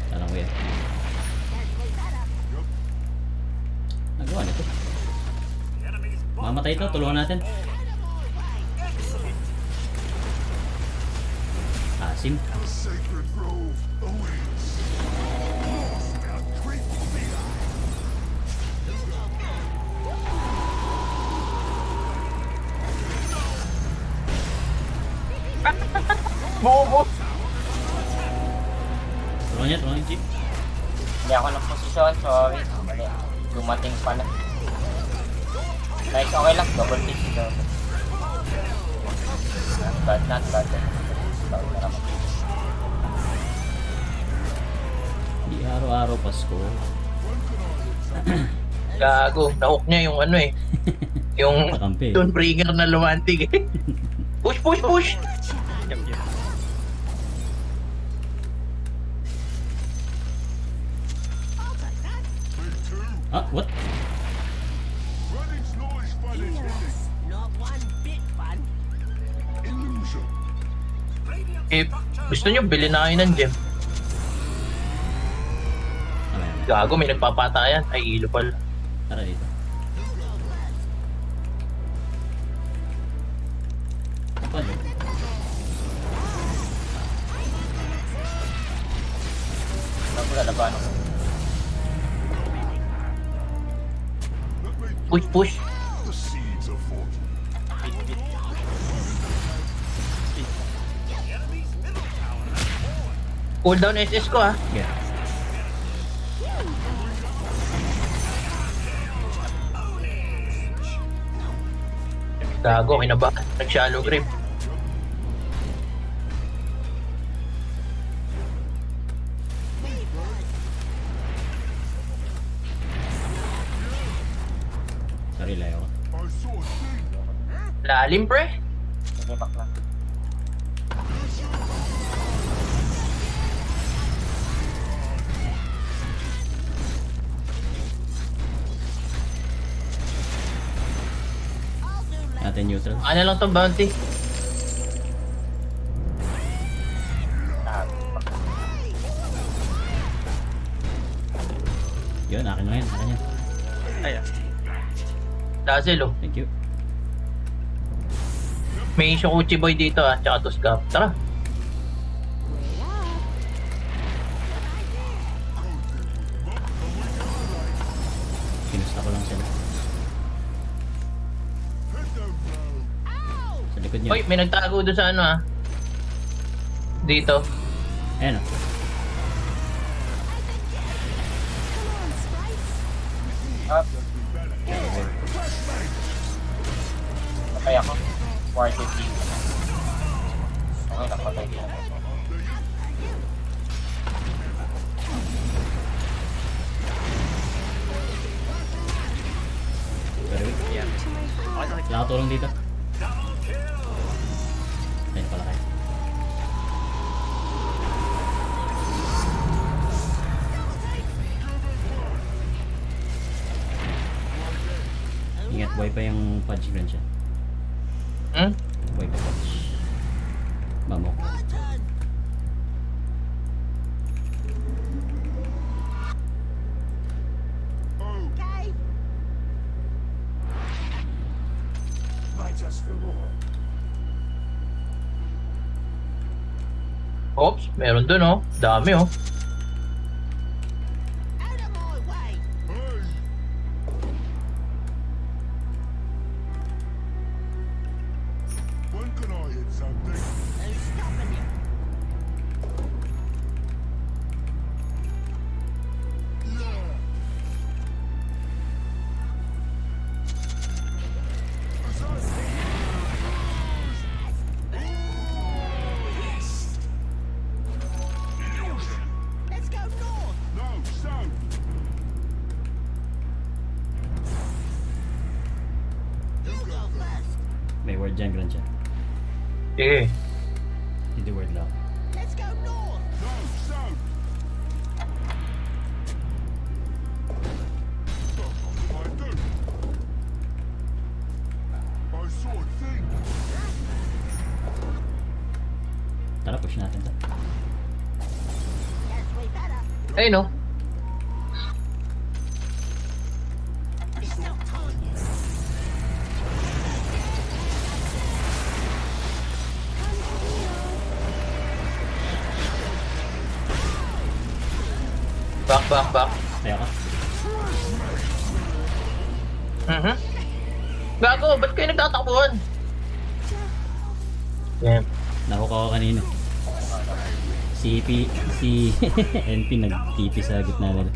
Parang weird. Nagawa nito. The enemy's Mamatay ito. Tulungan natin. Asim. The sacred grove awaits. Now drink beer. Bobo! Tulungan niya. Tulungan niya, Jeep. Hindi ako ng posisyon. Sorry. Mali. Dumating pala. Nice. Okay lang. Double kill si Double. Not bad. Double na naman. Di araw-araw Pasko. Gago, nahook niya yung ano eh. Yung Kakampi. Dawnbringer na lumantig eh. Push! Yep. I'll take that. Me too. Ah, what? Running's noise fun, isn't it? Not one bit fun. Illusion. radiant Eh, structures gusto nyo, bilhin na kayo ng gem. Ano yan? Gago, may nagpapatayan. Ay, ilo pala. Tara dito. Kapal. Wala laban ako. Let me Push! the seeds of fortune. The enemy's middle tower has fallen. Cooldown SS ko ah. Yeah. Gago, kinabahan. Nag-shallow grave. Sarili ako. I saw a thing. Lalim, pre. Sige, back lang. I'll do less. Natin neutral. Ano lang to bounty? Back. Yun, akin na yan. Akin yan. Ay, Dazzle oh. Thank you. May Shokuchi boy dito ah. Tsaka Tosgap. Tara. Pinusta ko lang sila. Head down low. Sa likod niya. Hoy, may nagtago doon sa ano ah. Dito. Ayan o. Up. Patay ako. Ward with you. Okay, nakapatay din ako. Pero wait, Yan. Okay. nakatulong dito. Ayun pala kayo. Ingat, buhay pa yung Fudge Crunch. Hmm? Buhay pa Fudge. Mamok. My turn. Oh, Okay. might just for more. Oops, meron dun oh. Dami oh. Out of my way. Hey! When can I hit something? Who's stopping you? Yeah! Let's go north. No, south! You go first. May word dyan, Crunch. Sige. Hindi word lang. Let's go north. No, south! What do I do? I saw a thing. Tara, push natin to. Yes, we better. Ay no. It's not time yet. Back. Kaya ka? Mhm. Gago, ba't kayo nagtatakbuhan? Damn. Nakuha ko kanina. Si NP nag-TP sa gitna nila.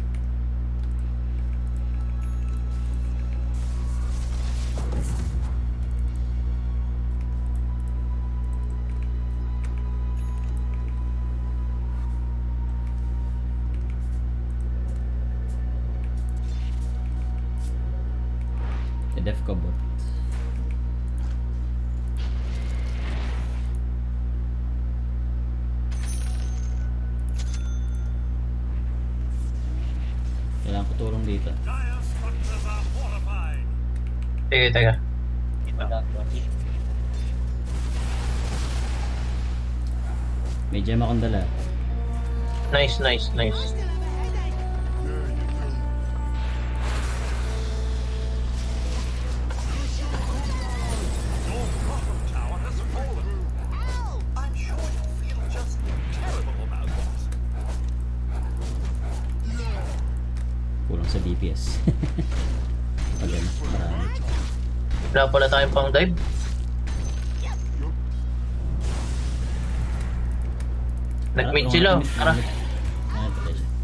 Def ko bot. Kailangan ko tulong dito. Dire structures are fortified. Sige, teka. Wala, 20. May gem akong dala. Nice. I still have a headache. Yeah, you do. Your bottom tower has fallen. Ow! I'm sure you feel just terrible about that. Kulang sa DPS. Pag ano, marami. Wala pala tayong pang dive. Nag-mid sila. Tara.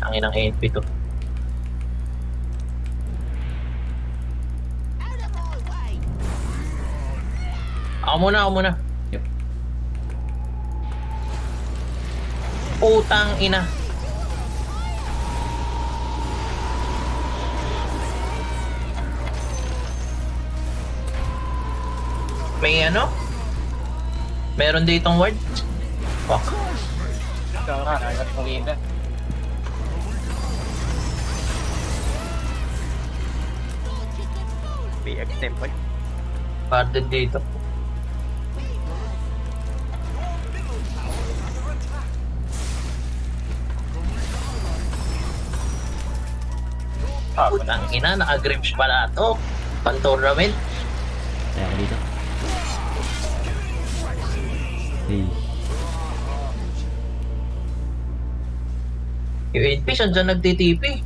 Tangin ng NP to. Out of my way. Ako muna. Yep. Putang ina. May ano? Meron ditong word? Fuck. Ikaw nga, nagkat mong ina. PX temple. Parted dito. Putang ina, naka-grips pala to. Pan-tournament. Kaya ako dito. Hey. Yung 8 piece, andyan nagtitipi.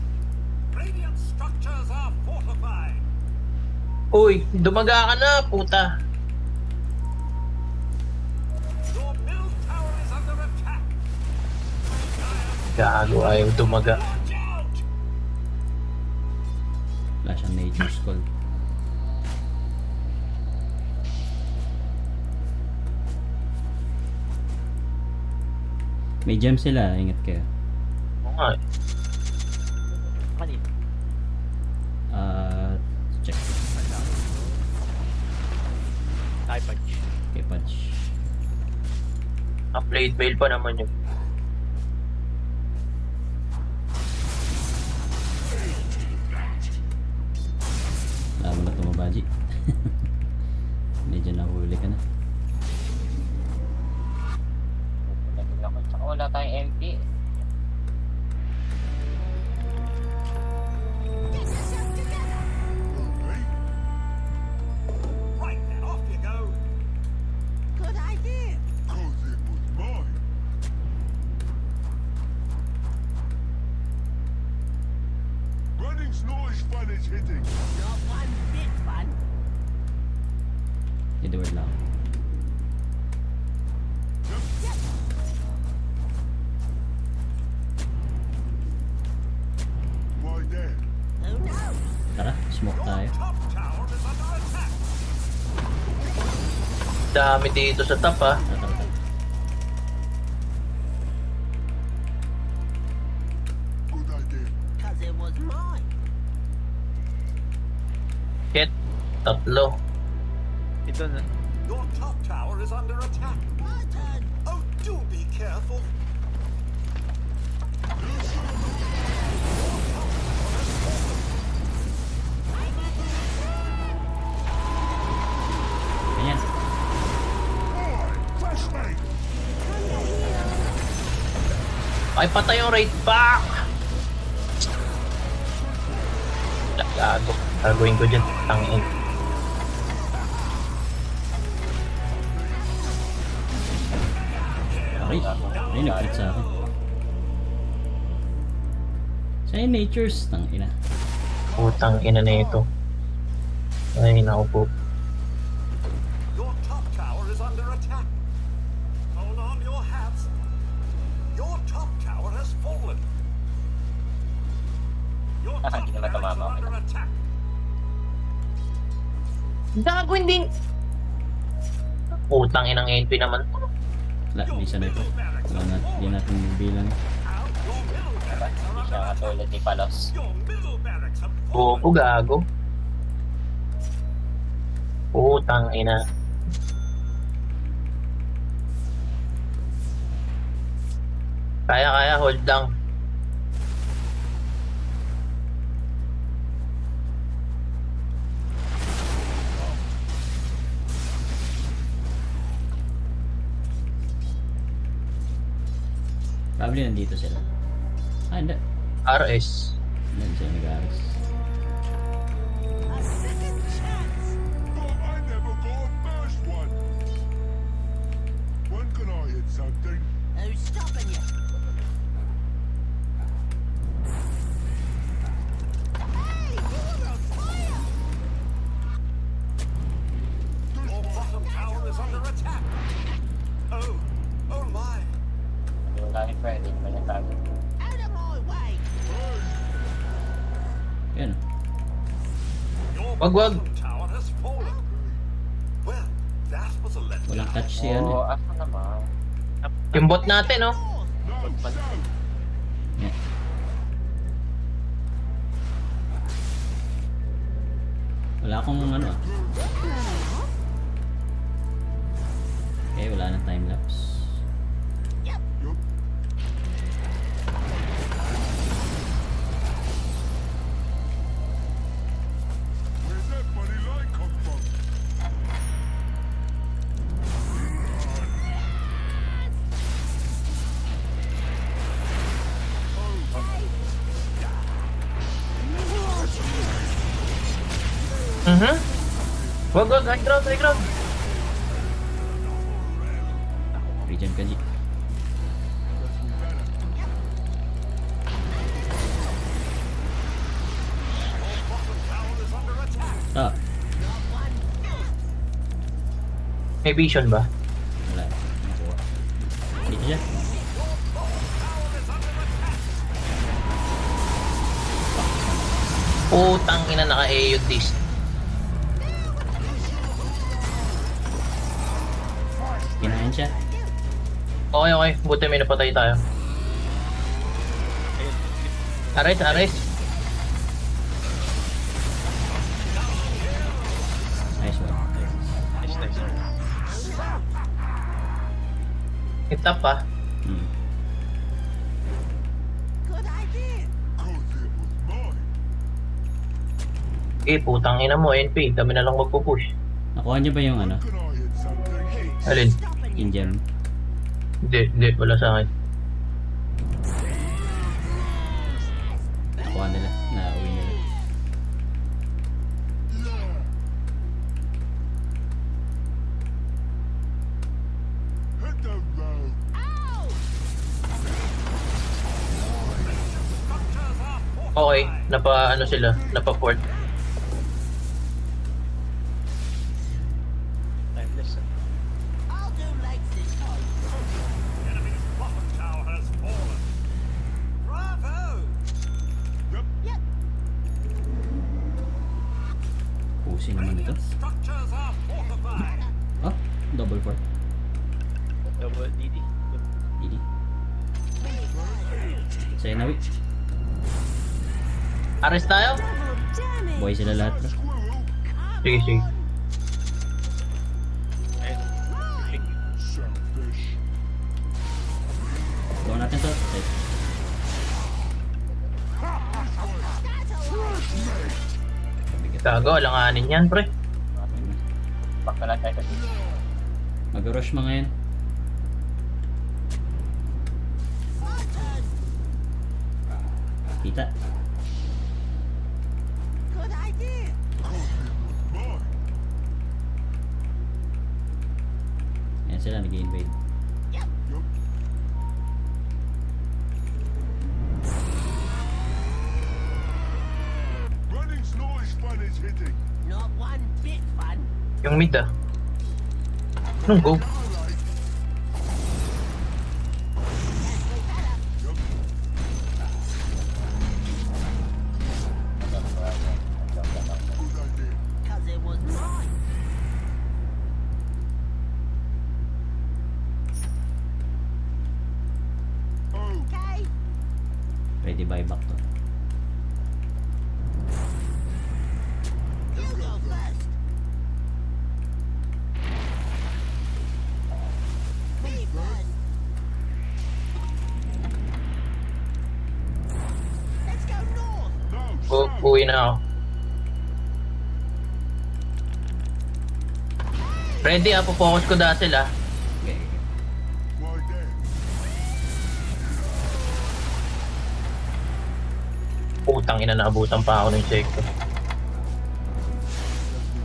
Radiant structures are fortified. Uy, dumaga ka na, puta. Your middle tower is under attack. Gago, ayaw dumaga. Watch out! Wala siyang Nature's Call. May gem sila, ingat kayo. Oo nga. Kanina. Check. Ay, punch. Okay, patch. Ang blade mail pa naman yun. Wala mo na tumabaji. Medyo nahuli ka na. Naging ako. Tsaka wala tayong MP. Get yourself together. Okay. Right then, off you go. Good idea. Cause it was mine. Running's not as fun as hitting. Not one bit fun. Edward lang. Why there? Oh no. Tara, smoke tayo. Top tower is under attack. Dami dito sa top ah. Tara, tara, tara. Good idea. Cause it was mine. Shit. Tatlo. Ito na. Your top tower is under attack. My turn. Oh, do be careful. Ayan. Flashbang! Ay, patay yung right back! Gago. Gagawin ko dyan. Tangin. Okay. Ay, nag-crit sa akin. Sa natures, tang ina. Putang ina na ito. Ay, naku po. Your top tower is under attack. Hold on your hats. Your top tower has fallen. Your top Hindi naman barracks tumama, are okay under lang. attack. Gago, hindi. Putang inang NP naman. Wala, di sanay pa. Wala na, di natin bilang. Out your middle Diba? barracks Hindi are siya under attack. katulad ni Palos. Your middle barracks have Bobo, fallen. gago. Putang ina. Kaya, hold lang. Probably nandito sila. Ah, hindi. RS. Hindi sila nag-aras. A second chance. But I never got a first one. When can I hit something? Who's stopping you? Hey, you're on fire. Your bottom tower is under attack. Oh, oh my. Hindi mo gamit pa, hindi naman natago. Out of my way. Yan. Your Wag, wag. bottom tower has fallen. Well, that was a letdown. Walang touch si ano. Oo, asa naman. Yung bot natin, oh. No, so. Yan. Wala akong ano ah. Okay, wala nang time lapse. Yup. Where's that funny light come from? Mhm. Wag, high ground, high ground. Regen ka, G. Ah, May vision ba? wala. Nakuha. Dito siya. Putang ina, naka-AUD this. Kinain siya. Okay, okay. Buti may napatay tayo. Ayun. Ares, Ares. Nice one. Nice, nice. Hit up pa. Hmm. Good idea. Cause it was mine. Eh, putang ina mo, NP. Kami na lang magpupush. Nakuha niyo ba yung ano? Can I hit something? Alin? Stopping you. Yung gem? Hindi. Wala sa akin. Nakuha nila. Nauwi nila. Hit the road. Okay. Ano sila? Napa-port. Timeless. I'll do legs this time. Enemy's bottom tower has fallen. Bravo! Yep. Pusi naman ito. Structures are fortified. Oh, double fort. Double DD. Didi. Sa'yo na, Wick. Ares tayo? Damn it. Buhay sila lahat, bro. Sige, sige. Ayun. Click. Selfish. Gawa natin to. Okay. Gago, alanganin yan, pre. Back na lang tayo kasi. Mag-rush mga yan. Kita. Good idea. Mine. Ayan sila, nag-invade. Running's not as fun as hitting. Not one bit fun. Yung mid ah. Anong go? Good idea. Cause it was mine. Oh, Okay. Ready buyback to. You go first. Me first. Let's go north. no, south. Uwi na ako. Ready ah, focus ko dahil sila. Okay. Why there? Putang ina, naabutan pa ako ng insekto. Be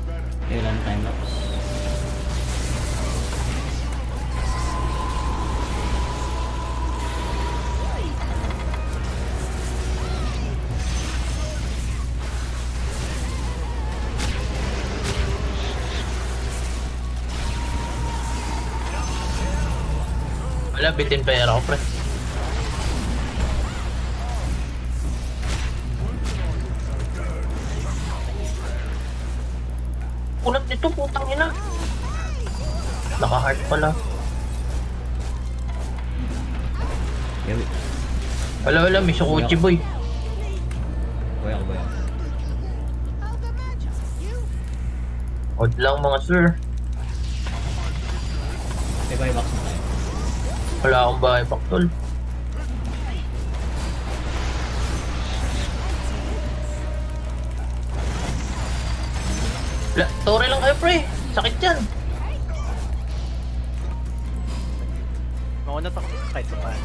better. Okay, wala na time lapse. Wala, bitin pera ko, pre. Kunat nito, putang ina. Naka-hard pala. Okay, wait. Wala, may Sukuchi boy. Buhay ako, buhay ako. How's the match? You? Odd lang mga sir. Okay, buyback na tayo. Wala akong bahay, paktol. Tore lang kayo, pre. Sakit yan. Mauna pa ako kahit sa paano.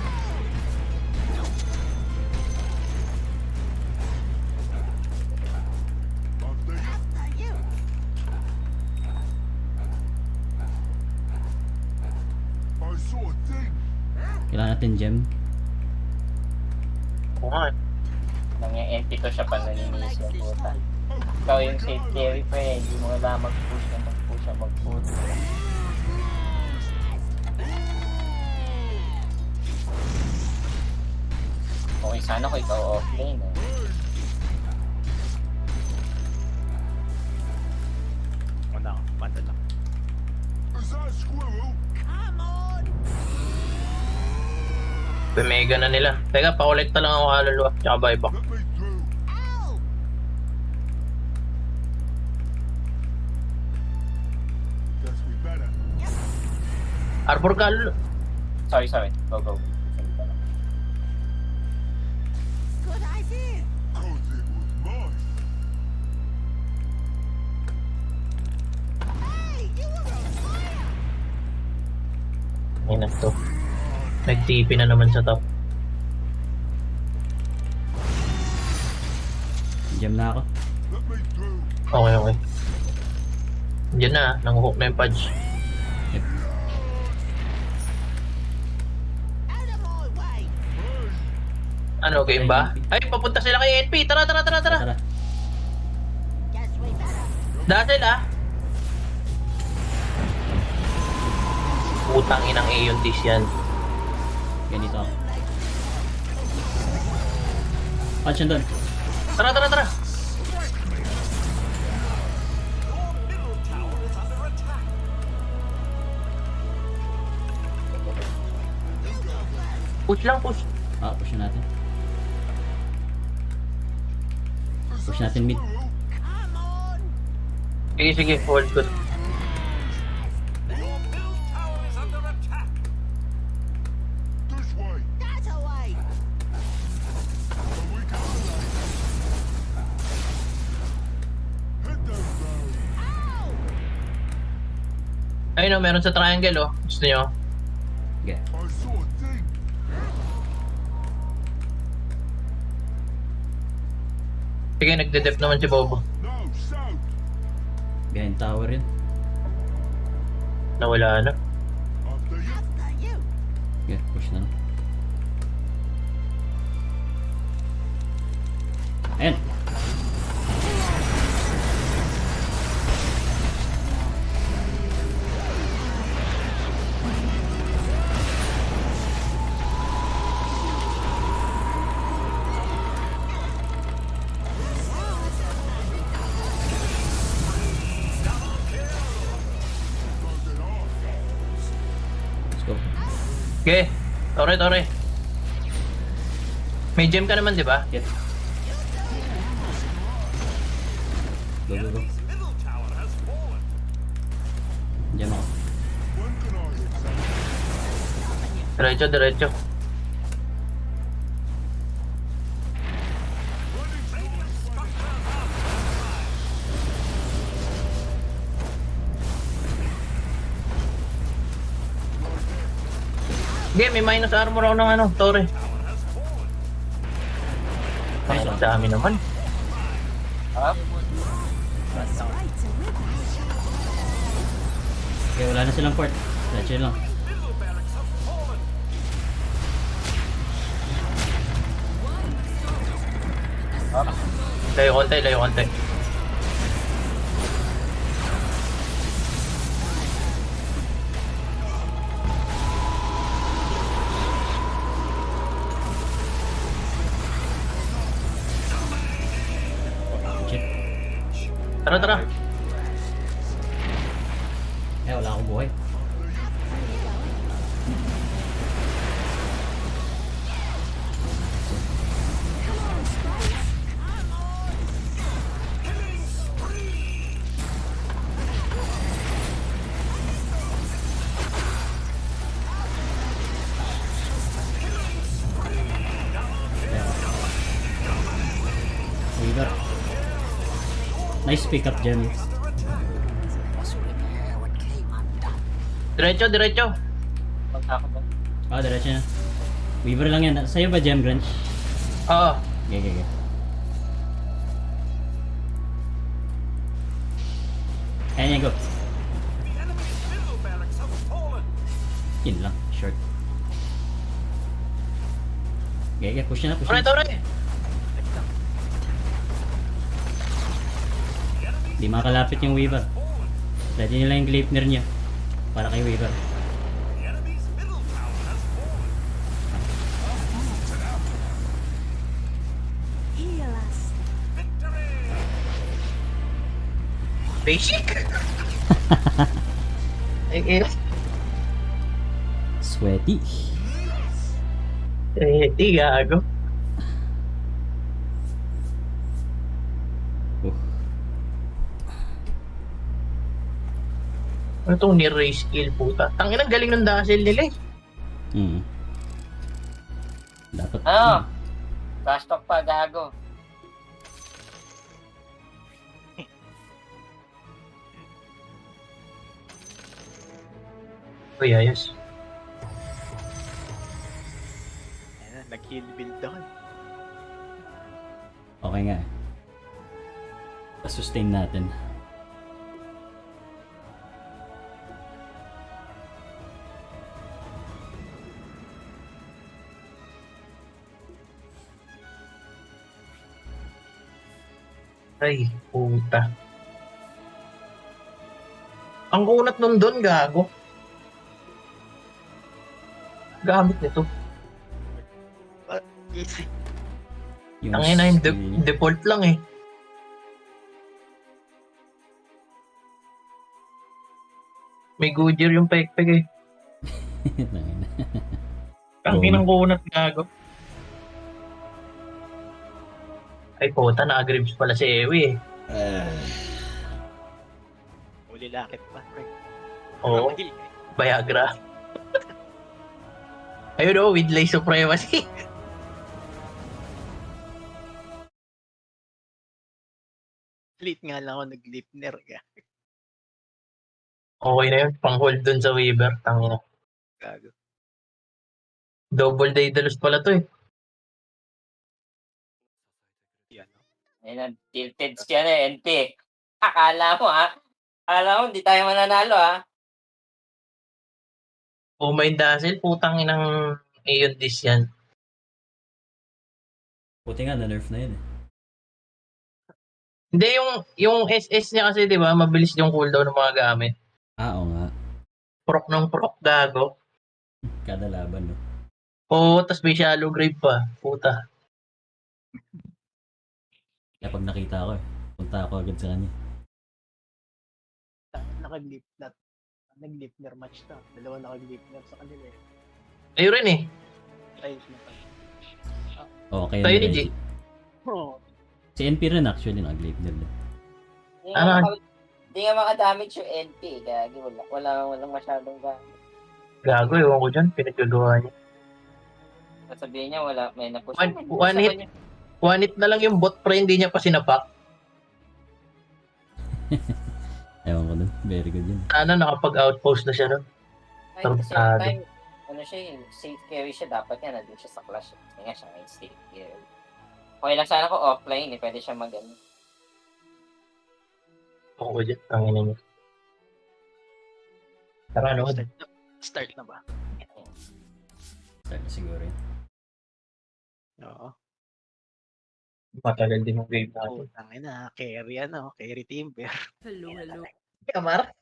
After you. After you. I saw a thing. Kailangan natin gem. Oo nga. Nang yung MP ko siya pa nanininis yung puta. Ikaw yung safe carry pa eh. Hindi mo kailangan mag-push na mag-push. Okay, sana ko ikaw offlane eh. Mauna ako. Manda lang. Is that a squirrel? Come on. Pemega na nila. Teka, pakolekta lang ako kaluluwa. Tsaka buyback. Let me through. Ow! Guess we better. Arbor kaluluwa. Sorry. Go. Good idea. Cause it was mine. Hey, you were on fire. Ay na to. Nag-TP na naman sa top. Jam na ako. Let me through. Okay. Diyan na, nanguhook na yung Pudge. Out of my way. Ano, game ba? Ay, papunta sila kay NP. Tara. Tara. Guess we better. Dahil Putang inang Aeon Tis yan. Ganito ako. Punch yan doon. Tara. Your middle tower is under attack. Push lang, push. Push na natin. Push natin mid. Come on. Sige, hold good. Your middle tower is under attack. This way. That away. So we can head down road. Ow! Ayun o, meron sa triangle oh. Gusto nyo? Okay. I saw a thing. Sige, nagde-dep naman si Bobo. No, south. Behind tower yun. Nawala na. After you. After you. Okay, push na lang. Ayan. Let's go. Okay. Tore. May gem ka naman, di ba? Get. Go. Enemy's middle tower has fallen. Jam ako. When can I hit something? Diretso. Okay, may minus armor ako ng Tore. Ay, Nice ang one. dami naman. Okay, wala na silang port. Diretso yun lang. Middle barracks have fallen. Layo konti. Shit. Tara. Wala akong buhay. Weaver. Nice pick up, Jem. Diretso. Punta ako doon. Diretso na. Weaver lang yan. Sa'yo ba, Jem Grunch? Oo. Okay. Ayan, go. The enemy's middle barracks have fallen. Yun lang. Short. Okay, push na. Tore. Di makalapit yung Weaver. Dati nila yung Gleipnir niya. Para kay Weaver. The enemy's middle tower has fallen. Heal us. Victory! Basic? Sweaty. Di gago. Oh, Ano itong ni-raise skill puta? Tangin ang galing ng dazzle nila eh. Dapat. Ano? Fast talk pa, gago. Uy, ayos. Ayan na, nag-heal build ako. Okay nga eh. Sustain natin. Ay, puta. Ang kunat nun doon, gago. Gamit nito. Easy. Yung Tangina yung skill niya. default lang eh. May Goodyear yung pekpek eh. Tangina. Tangin ang kunat, gago. Ay, puta, na-agrips pala si Ewi eh. Uli lakit pa, pre. Oo, Heal. Viagra. Ayun o, with lay supremacy. Late nga lang ako nag-lipner ka. Okay na yun, pang-hold dun sa Weaver. Tangina. Gago. Double Daedalus pala to eh. Yan. Ayun, tilted siya na NP. Akala mo ha? Akala mo, hindi tayo mananalo ha? Oh my dazzle, putang inang Aeon Dis yan. Buti nga na-nerf na yun eh. Hindi, yung SS niya kasi, di ba, mabilis yung cooldown ng mga gamit. Oo nga. Proc ng proc, gago. Kada laban no. Oo, tas may shallow grave pa. Puta. Kaya pag nakita ko eh, punta ako agad sa kanya. Nag-lipner match na. Dalawa naka-lipner sa kanila eh. Ayun rin eh. Try na pa. Okay. Tayo ni G. Oh. Si NP rin actually nag-leave din. Hindi nga makadamage yung NP. Kaya walang masyadong gamit. Gago, ewan ko dyan. Pinaggagawa niya. Sasabihin niya, wala, may napush. One hit na lang yung bot pre, hindi niya pa sinapak. Ewan ko dun. Very good yun. Sana nakapag-outpost na siya nun. Ay, kasi Tartado. time, ano siya eh, safe carry siya, dapat nga nandun siya sa clash. Kasi nga siya may safe carry. Okay lang sana ko offline eh, pwede siya mag-ano. Ako ko dyan, tangin na niya. Tara, ano? Start na ba? Start na siguro yun. Oo. Matagal din yung game natin. Oh, tangin na. Carry ano. Carry timber. Hello, hello. Kamar?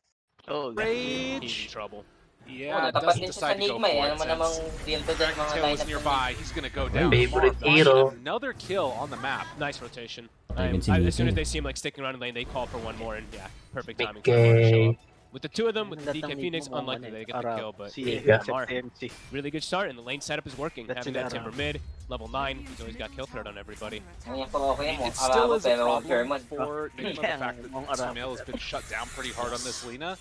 Oh, Rage. Trouble. Oh, Yeah, natapat doesn't din siya sa decide to go Nigma eh. for Ano it mo namang since build din Dragon's mga Tail was lineup nearby. He's gonna go down. Favorite Mark hero. Washington, another kill on the map. Nice rotation. Even As soon Sinito. as they seem like sticking around in lane, they call for one more, and yeah, perfect timing for Okay. Mark to show up. With the two of them, with the Lahat DK ng Phoenix, need mo unlikely they get the kill, but Si Yeah. Mar, MC. really good start, and the lane setup is working. That's Having that sila, Timber mid, level 9, he's always got kill threat on everybody. Ano yung okay mo? It still Arabo is a pero problem German. for Nigma, the Yeah, fact that mong Arabo. Sumail has been shut down pretty hard on this Lina.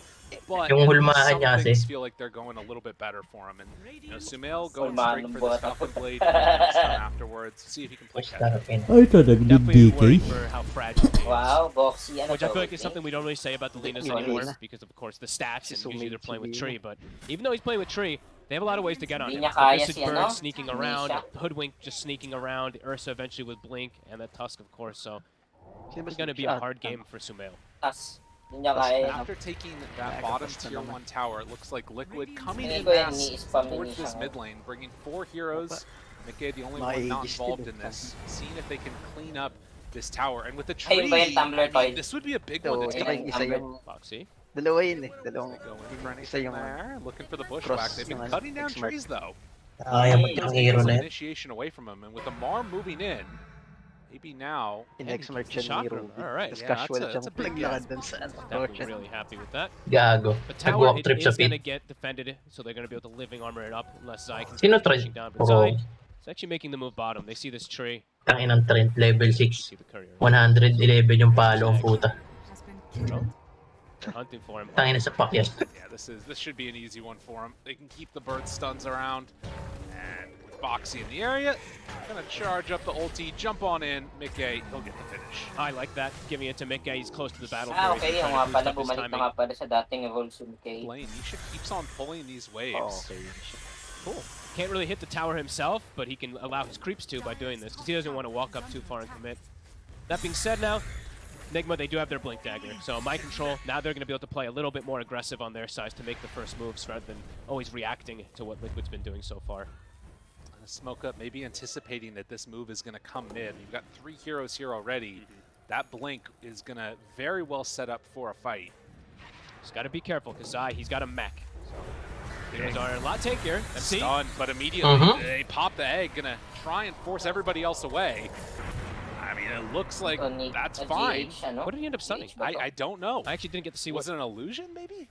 But Yung at least hulmahan some niya kasi. things feel like they're going a little bit better for him. And Sumail going Hulmahan straight ng for the bota. Stuffed Blade stun afterwards. See if he can play Push catch na up. rin. Ay, talagang Definitely worried for how fragile he is. Wow, boxy ano Which I to? feel like is something we don't really say about the Linas Yeah, anymore Lina. because of course the stats and So usually they're playing with Lina. Tree, but even though he's playing with Tree, they have a lot of ways to get on Hindi him. niya kaya Visage si Bird ano, sneaking si around, Nisha. Hoodwink just sneaking around, Ursa eventually with Blink, and then Tusk of course, so Sino ba it's going to si be a Shot? hard game for Sumail. Tas, hindi niya kaya. After taking that bottom tier 1 tower, it looks like Liquid coming Hindi in ko yan, mass ni-spam ni towards Nisha. this mid lane, bringing 4 heroes. Mickey, the only one not involved in this, seeing if they can clean up this tower. And with the Ayun tree, ba yung Tumbler toy? this would be a big So, one to tsaka take. yung isa yung... Foxy. Dalawa yun eh. Dalawang... Go in for Isa anything yung... there, looking for the cross bushwhack. They've been yung cutting down X-Mark. trees though. Kaya mo yung hero na yan. Initiation away from him, and with the Mar moving in, maybe now. In-X-Mark The siya ni shotgun. Ruby. Alright, Tapos yeah, casual that's siyang a big naglakad dun sa ano. Definitely really happy with that. Gago. But tower Nag-walk it trip sa is going to pit. get defended, so they're going to be able to living armor it up unless Zai can Sino start try? pushing down. But Oo. Zai It's actually making the move bottom. They see this tree. Tangin ng Trent, level 6. See the courier. 111 yung palo ang puta. Has been killed. They're hunting for him. Tangin na sa Pakyas. Yeah, this should be an easy one for him. They can keep the bird stuns around, and with Boxy in the area, gonna charge up the ulti, jump on in. Mickey, he'll get the finish. I like that. Giving it to Mickey. He's close to the battle. Okay, yung nga pala, bumalik na nga pala sa dating evolution kay... Blaine, Nisha keeps on pulling these waves. Oh, okay. Cool. Can't really hit the tower himself, but he can allow his creeps to by doing this, because he doesn't want to walk up too far and commit. That being said now, Nigma, they do have their Blink Dagger, so my control, now they're going to be able to play a little bit more aggressive on their side to make the first moves rather than always reacting to what Liquid's been doing so far. Smoke up, maybe anticipating that this move is going to come mid. You've got 3 heroes here already. That Blink is going to very well set up for a fight. Just got to be careful, because Zai, he's got a mech. So heroes are a lot tankier. MC? Stunned, but immediately they pop the egg, gonna try and force everybody else away. I mean, it looks like that's fine. What did he end up stunning? I don't know. I actually didn't get to see Was what... it an illusion, maybe?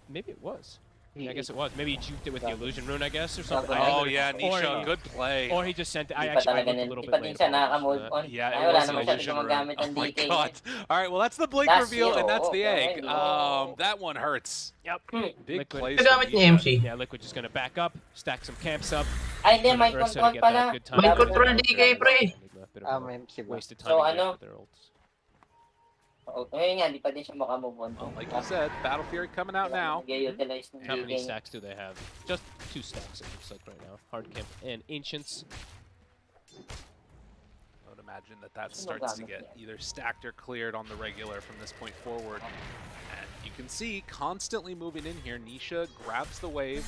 Maybe it was. Yeah, I guess it was. Maybe he juked it with the illusion rune, I guess, or something. Oh yeah, Nisha, good play. Or he just sent it. I Di pa actually talaga looked a nin- little di bit pa din later. siya nakaka-move on. Yeah, Ay, it wala was an naman siya illusion rune. gumagamit ng Oh my DK. god. Alright, well that's the Blink Last reveal, and hero, that's the okay. egg. That one hurts. Yep. Big Liquid. plays. Nagamit ni MC. Yeah, Liquid just gonna back up, stack some camps up. Ay, hindi, for may Ursa to control get pala. that good time. May control DK, pre. Bit of a may MC ba? wasted So, time ano? for their ults. Ayun nga, di pa din siya makamove on. Well, like you said, Battle Fury coming out now. Nag-utilize ng How many DK. stacks do they have? Just 2 stacks, it looks like right now. Hard Camp and Ancients. I would imagine that starts to get either stacked or cleared on the regular from this point forward. And you can see constantly moving in here. Nisha grabs the wave,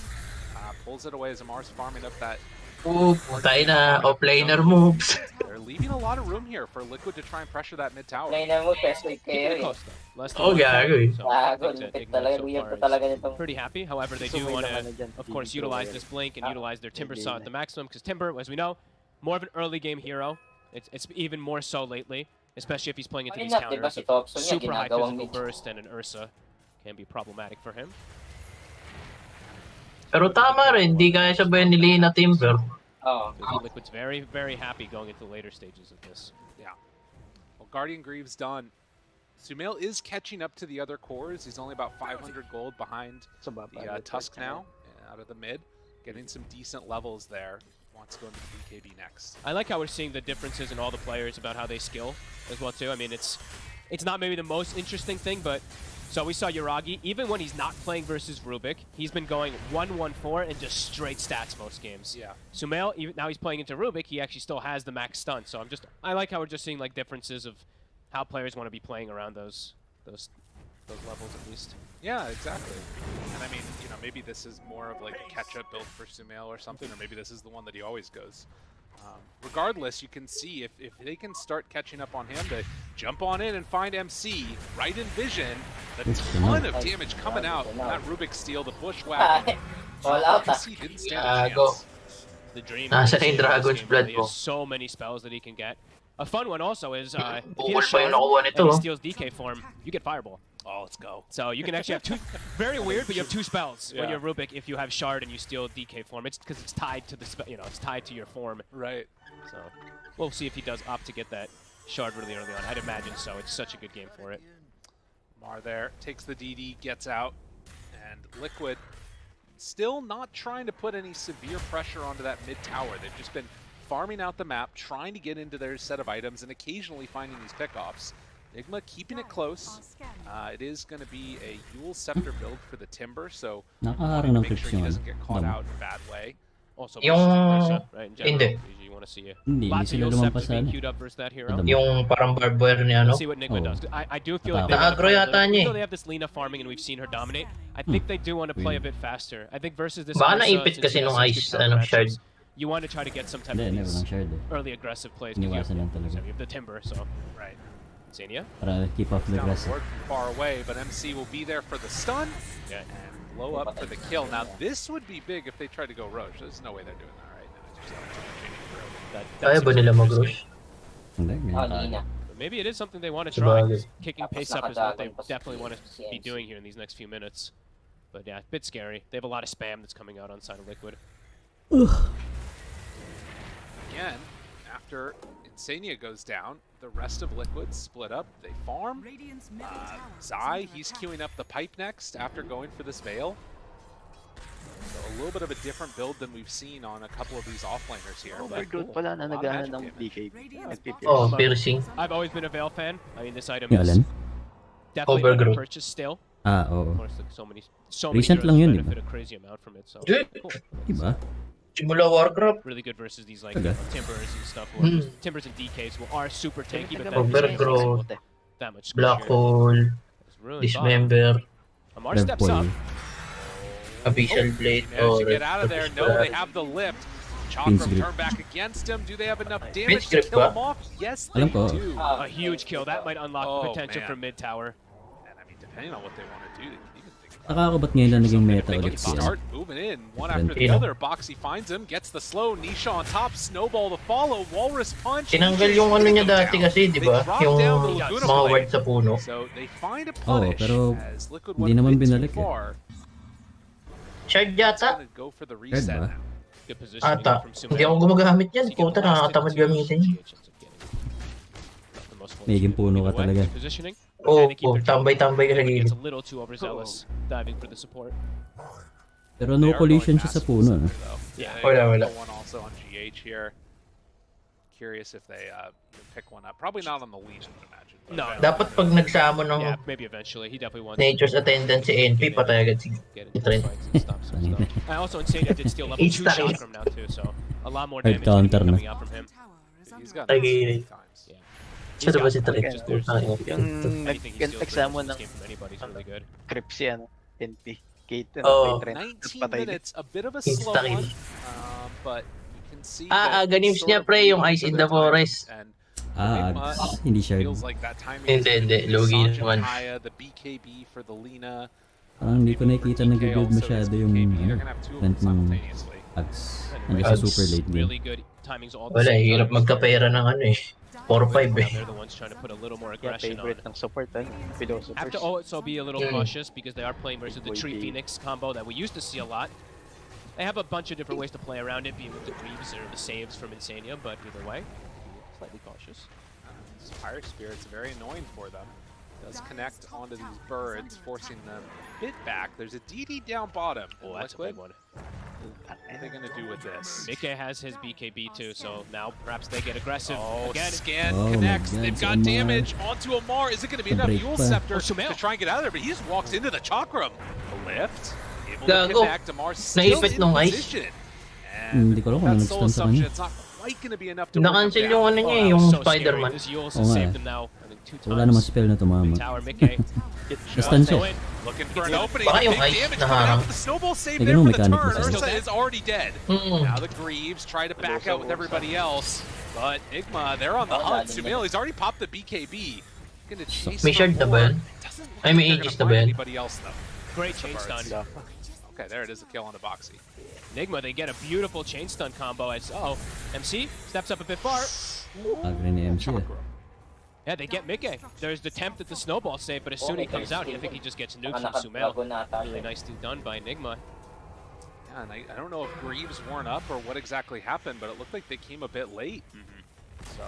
pulls it away as Amar's farming up that. Oo, putay na. Offlaner moves. They're leaving a lot of room here for Liquid to try and pressure that mid tower. Play na mo, best way Keeping it kayo. close though. Less than Oh, one gago tower, eh. so I Gago, think that lupit Ignis talaga. so Weird far pa is talaga nitong... pretty happy. However, they So do may want naman na to, dyan, of course, PvP utilize over this blink and utilize their Timber Hindi Saw na. at the maximum, because Timber, as we know, more of an early game hero. It's even more so lately, especially if he's playing into these Ayun na, diba counters. si of Thompson niya, super high ginagawang physical mid. burst and an Ursa can be problematic for him. Pero tama rin, di kaya sabayan ni Lina Timber. Oo. Liquid's very, very happy going into the later stages of this. Yeah. Well, Guardian Greaves done. Sumail is catching up to the other cores. He's only about 500 gold behind Sa baba. the Tusk now, out of the mid. Getting some decent levels there. Wants to go into the BKB next. I like how we're seeing the differences in all the players about how they skill as well too. I mean, it's not maybe the most interesting thing, but so we saw Yuragi, even when he's not playing versus Rubik, he's been going 1-1-4 and just straight stats most games. Yeah. Sumail, even now he's playing into Rubik, he actually still has the max stun. So I like how we're just seeing like differences of how players want to be playing around those levels at least. Yeah, exactly. And I mean, you know, maybe this is more of like a catch-up build for Sumail or something, or maybe this is the one that he always goes. Regardless, you can see if they can start catching up on him to jump on in and find MC right in vision, the ton of damage coming out from that Rubik Steel, the Bushwhack. All out. MC didn't stand a Gago. chance. The dream. Nasa is na yung to see Dragon's this game, Blood He mo. has so many spells that he can get. A fun one also is if he Bukol has pa yung Shard nakuha nito, and he oh. steals DK form, you get Fireball. Oh, let's go. So you can actually have two, very weird, but you have 2 spells when Yeah. you're Rubik if you have Shard and you steal DK form. It's because it's tied to the it's tied to your form. Right. So we'll see if he does opt to get that Shard really early on. I'd imagine so. It's such a good game for it. Mar there takes the DD, gets out, and Liquid still not trying to put any severe pressure onto that mid tower. They've just been farming out the map, trying to get into their set of items, and occasionally finding these pickoffs. Nigma keeping it close. It is going to be a Yule Scepter build for the Timber, so Nakaharang ng make sure he friction. doesn't get caught out in a bad way. Also, Yung- versus Ursa, right? In general, hindi. usually you want to see a Hindi lots of sila Yule lumampas Scepters sa being ano. queued up versus that hero. Adam. Yung parang barbarian ni ano. Let's see what Nigma Oh. does. I do feel like they Natapos. wanna play Na-aggro a yata little- niya even eh. though they have this Lina farming and we've seen her dominate, I think they do want to play a bit faster. I think versus this Baka Ursa, naipit since kasi she has nung such ice, good counter ano, shard. matchups, you want to try to get some type Hindi, of never these lang Shard eh. early aggressive plays. 'Cause Iniwasan lang talaga. you have the Timber, so Right. Xenia. Para keep off the Down the aggressive. board from far away, but MC will be there for the stun Yeah. and blow up for the kill. Now this would be big if they try to go Roche. There's no way they're doing that right now. It's just Kaya ba nila mag-rush? Hindi, Oh, ganyan. Nina. But maybe it is something they want to try. Sabagay. Kicking Tapos pace up is what they nakadagan pa si definitely want to be CMC. doing here in these next few minutes. But yeah, a bit scary. They have a lot of spam that's coming out on side of Liquid. again, after Insania goes down, the rest of Liquid split up. They farm. Zai, he's queuing up the pipe next after going for this Veil. So a little bit of a different build than we've seen on a couple of these offlaners here. But Overgrowth pala na naghahanap ng BKB. Oh, piercing. I've always been a Veil fan. I mean, this item Yung is alin? definitely Overgrowth. under purchase still. Oo. Of course, like so many Recent heroes lang yun, benefit diba? a crazy amount from it. So Dude. cool. Diba? Simula Warcraft. Really good versus these like Okay. Timbers and stuff. Hmm. Timbers and DKs are super tanky, but Overgrowth. that much Black squishier. Hole. It's really bad. Dismember. Amar steps up. Abyssal Blade. managed to Oh, get out of there. No, they have the lift. Pins Chakram grip. turn back against him. Do they have enough Pins damage to grip kill ba? him off? Yes, they Alam ko. do. A huge kill. That might unlock Oh, the potential man. for mid tower. And I mean, depending on what they want to do, they can even think about Nakaka ba't ngayon na naging something. meta If they ulit can siya? start moving in one after the Yeah. other. Boxy finds him, gets the slow. Nisha on top, snowball to follow. Walrus punch. Tinanggal yung ano niya dati kasi, di ba? Yung mga ward sa puno. So they find a Oo, punish pero as Liquid hindi went a naman bit too binalik eh. far. Shard It's yata. gonna go for the Third reset ba? now. Good positioning Ata. from Hindi ako gumagamit yan. Puta, nakakatamad gamitin. Naging puno ka talaga. Positioning. Oo, And they keep their tambay-tambay ka sa Gets gilid. a little too overzealous diving for the support. Pero They no are collision going siya sa massive puno. center, No? though. Yeah. They Wala, got wala. the one also on GH here. Curious if they pick one up. Probably not on the lead, I would imagine. but No. eventually Dapat pag nagsama ng Yeah, maybe eventually. He definitely wants Nature's Attendant si NP, patay agad si get into Trent. fights and stop some stuff. And also Insania did steal level 2 H-Style. shot from now too, so a lot more Hard damage gonna be counter na. coming out from him. He's got Ay, nice times. Yeah. Sino ba si got- Trent? just there's- Putang ina. Yung Anything he steals nag-exam mo from ng this game from anybody is really good. creep si ano, NP. Kate, Oo. 19 Patay din. minutes, a bit of a slow Insta-kill. one, but you can see Ah, that ganews sort niya, of pre, yung leads Ice to in the the Forest. timings, and Ah, Enigma hindi shard. feels like that timing Hindi, is hindi. good. Lugi Sanjay naman. Kaya, the BKB for the Lina. Parang hindi ko nakikita DK nag-build also masyado is yung BKB. ano, They're gonna have two of them Trent ng simultaneously. Ags. And Hanggang sa Ags. super late game. Really good timings all the Wala, same hirap time. magkapera ng ano eh. 4-5 Now eh. they're the ones trying to put a little more Yeah, aggression on. favorite ng support, philosophers. Have to also be a little Mm. cautious because they are playing versus the Boy Tree B. Phoenix combo that we used to see a lot. They have a bunch of different ways to play around it, be it with the Greaves or the saves from Insania, but either way, slightly cautious. Fire Spirit's very annoying for them. Does connect onto these birds, forcing them a bit back. There's a DD down bottom. Oh, that's a Liquid, big one. what are they going to do with this? Mickey has his BKB too, so now perhaps they get aggressive Oh, again. Scan Oh my connects. God, They've got Amar. damage onto Amar. Is it going to be enough? Break Yule pa. Scepter Oh, to Sumail. try and get out of there, but he just walks into the Chakram. A lift. Able Gago. to connect. Amar still Naipit in nung ice. position. Hindi ko alam kung ano That soul nag-stun sa assumption, kanya. it's not quite going to be enough to bring him Na-cancel down. yung ano niya Oh, eh, that yung was so Spider-Man. scary. This Yule Oo nga saved eh. them now, I think 2 times. Wala namang spell na tumama. Tower, Mickey. Stun siya. So in. Looking for an opening. Baka yung Big ice damage na coming out harang. with the snowball save May there ganung for the mechanic turn. na Ursa siya. is already dead. Mm. Now the Greaves try to back out with everybody else. But Igma, they're on the Oh, hunt. dali Sumail, he's already popped the BKB. Gonna chase May for shard na more. ba yan? Doesn't look Ay, may like they're Aegis gonna na ba find yan? anybody else though. Great chain stun. Okay, there it is, the kill on the Boxy. Enigma, they get a beautiful chain stun combo as, MC steps up a bit far. Agri ni MC eh. Yeah, they get Mickey. There's the attempt at the snowball save, but as soon as he comes out, I think he just gets nuked from Sumail. Nakagago na ata Really siya. nicely done by Enigma. Yeah, and I don't know if Greaves weren't up or what exactly happened, but it looked like they came a bit late. So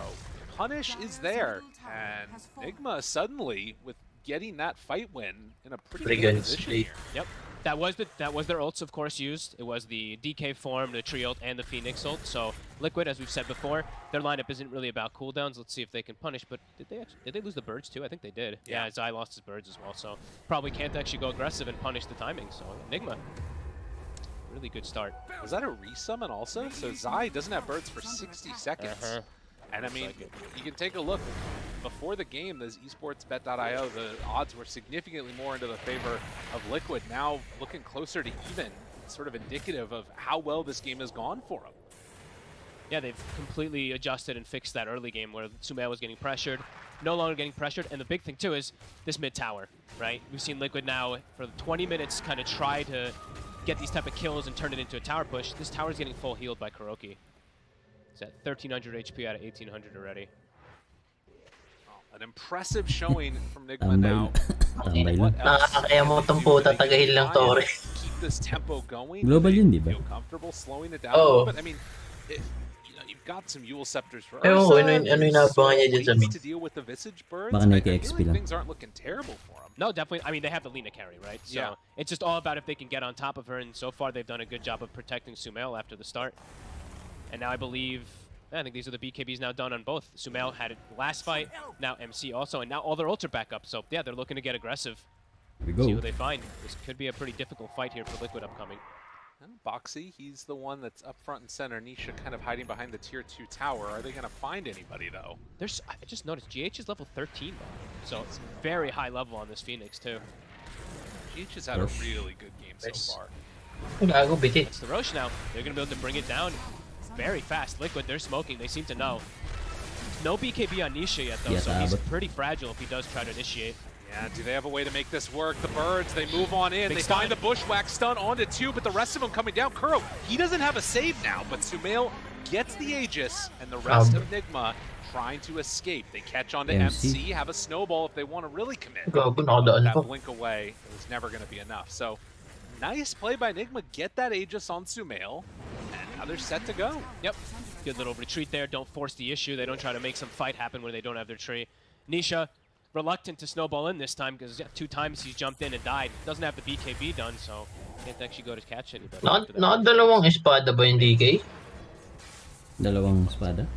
punish is there, and Enigma suddenly with getting that fight win in a pretty Pretty good good position split. here. Yep. That was their ults, of course, used. It was the DK form, the Tree ult, and the Phoenix ult. So Liquid, as we've said before, their lineup isn't really about cooldowns. Let's see if they can punish. But did they lose the birds too? I think they did. Yeah, Zai lost his birds as well. So probably can't actually go aggressive and punish the timing. So Enigma, really good start. Was that a resummon also? So Zai doesn't have birds for 60 seconds. Uh-huh. And I mean, like it. you can take a look. Before the game, the esportsbet.io, the odds were significantly more into the favor of Liquid. Now looking closer to even, sort of indicative of how well this game has gone for them. Yeah, they've completely adjusted and fixed that early game where Sumail was getting pressured, no longer getting pressured. And the big thing too is this mid tower, right? We've seen Liquid now for 20 minutes kind of try to get these type of kills and turn it into a tower push. This tower's getting full healed by Kuroki. It's at 1300 HP out of 1800 already. An impressive showing from Nigma Tambay now. Tambay What lang. else Nakakaya mo can tong they do? puta, They can tagahin lang try Tore. and keep this tempo going. Global Do they yun, di ba? feel comfortable slowing it down a Oo. little bit? I mean, you know, you've they've got some Yule Scepters for Ewan ko, Ursa. ano There's inabangan niya dyan sa ways mid. to deal with the Visage Birds. Baka I nag-XP feel like lang. things aren't looking terrible for them. No, definitely. I mean, they have the Lina carry, right? So Yeah. it's just all about if they can get on top of her, and so far they've done a good job of protecting Sumail after the start. And now I believe, I think these are the BKBs now done on both. Sumail had it last fight, now MC also, and now all their ults are back up. So yeah, they're looking to get aggressive. Here we See go. who they find. This could be a pretty difficult fight here for Liquid upcoming. Boxy, he's the one that's up front and center. Nisha kind of hiding behind the tier 2 tower. Are they going to find anybody, though? I just noticed GH is level 13, so it's very high level on this Phoenix too. GH has had a really good game so Nice. far. Gago, bitit. It's the Roche now. They're going to be able to bring it down very fast. Liquid, they're smoking. They seem to know. No BKB on Nisha yet, though, Yes, so he's but- pretty fragile if he does try to initiate. Yeah, do they have a way to make this work? The Birds, they move on in. Big They stun. find the Bushwhack stun onto 2, but the rest of them coming down. Kuro, he doesn't have a save now, but Sumail gets the Aegis, and the rest of Nigma trying to escape. They catch onto MC. MC, have a snowball if they want to really commit. Gago, nakadaan That pa. blink away is never going to be enough. So, nice play by Nigma. Get that Aegis on Sumail, and now they're set to go. Yep. Good little retreat there. Don't force the issue. They don't try to make some fight happen when they don't have their tree. Nisha, reluctant to snowball in this time because 2 times he's jumped in and died. Doesn't have the BKB done, so can't actually go to catch anybody. after that. Nakadalawang espada ba yung DK? Dalawang espada.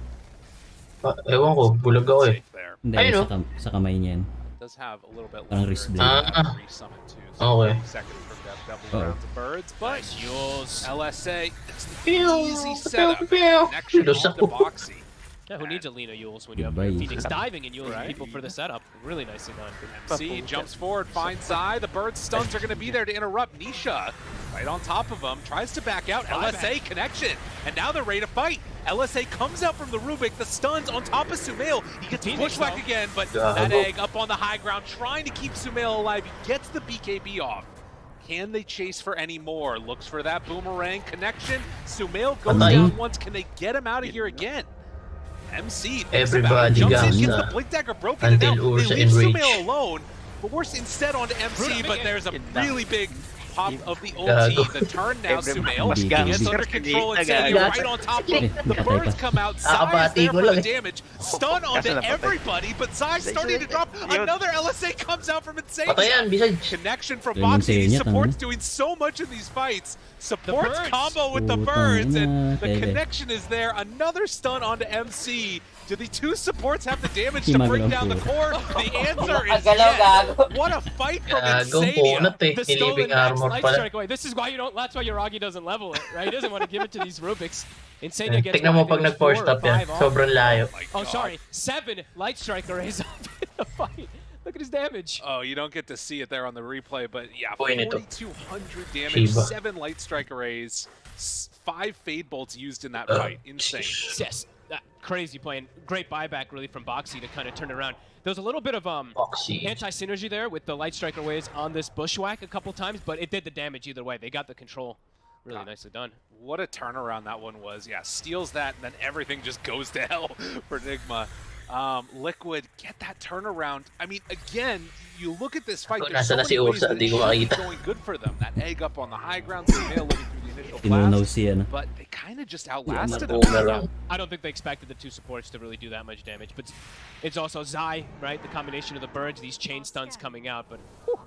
Ewan ko, bulag ako eh. Safe there. Hindi, Ayun, sa kamay niya yan. Does have a little bit Parang longer. wrist It's blade. got resummon too, so Okay. second from that double Uh-oh. round to Birds, but Nice Yules. LSA, it's the Pew, easy pew, setup. pew. Connection Lusak onto ko. Boxy. Yeah, who needs a Lina Yules when you have Goodbye. Phoenix diving and Yules Right. people for the setup? Really nicely done. MC jumps forward, finds Zai. The Bird stuns are going to be there to interrupt. Nisha, right on top of him, tries to back out. LSA connection, and now they're ready to fight. LSA comes out from the Rubik, the stuns on top of Sumail. He gets Phoenix, bushwhack though. again, but Gago. that egg up on the high ground, trying to keep Sumail alive. He gets the BKB off. Can they chase for any more? Looks for that boomerang connection. Sumail goes Patay. down once. Can they get him out of here again? MC thinks about it, Everybody jumps in, got gets that. the blink dagger broken, and Until now they Ursa leave enrage. Sumail alone. But we're instead on to MC, Bruno, but big there's a really big pop of the Gago. ulti. The turn now, Sumail Mas gets gago. under control and Sadie Gago. right on top of him. The Patay Birds pa. come out, Zai is Kakabati there ko for lang the eh. damage. Stun onto everybody, but Zai starting to drop. Another LSA comes out from Insane. Patayan, Visage. Connection from Yung Boxy. Insane niya, Support's tanga. doing so much in these fights. Support's Birds. combo with the Putang Birds, ina, and the teke. connection is there. Another stun onto MC. Do the 2 supports have the damage to Himagalaw bring down the po. core? The answer is Magalaw, yes. gago. What a fight from Gago, Insania. punat eh. The stolen Nilibing max armor light pala. strike away. This is why you don't. That's why Yoragi doesn't level it, right? He doesn't want to give it to these Rubiks. Insania gets. Tignan mo what, I pag think it was nag-force 4 or stop yan. 5 off. Sobrang layo. My Oh, God. sorry. 7 light strike arrays up in the fight. Look at his damage. Oh, you don't get to see it there on the replay, but yeah, Boy, nito. 4,200 damage, Shiba. 7 light strike arrays, 5 fade bolts used in that fight. Insane. Yes. Crazy playing. Great buyback really from Boxy to kind of turn it around. There was a little bit of Boxy. anti-synergy there with the light striker waves on this bushwhack a couple times, but it did the damage either way. They got the control. Really nicely done. What a turnaround that one was. Yeah, steals that, and then everything just goes to hell for Nigma. Liquid, get that turnaround. I mean, again, you look at this fight, Ako, there's so nasa na many si ways Ursa, that di it ko should be makita. going good for them. That egg up on the high ground, Sumail living through the initial Tinunaw blast, si ano. but they kind of just outlasted Marco na him. lang. I don't think they expected the 2 supports to really do that much damage, but it's also Zai, right? The combination of the birds, these chain stuns coming out, but whew.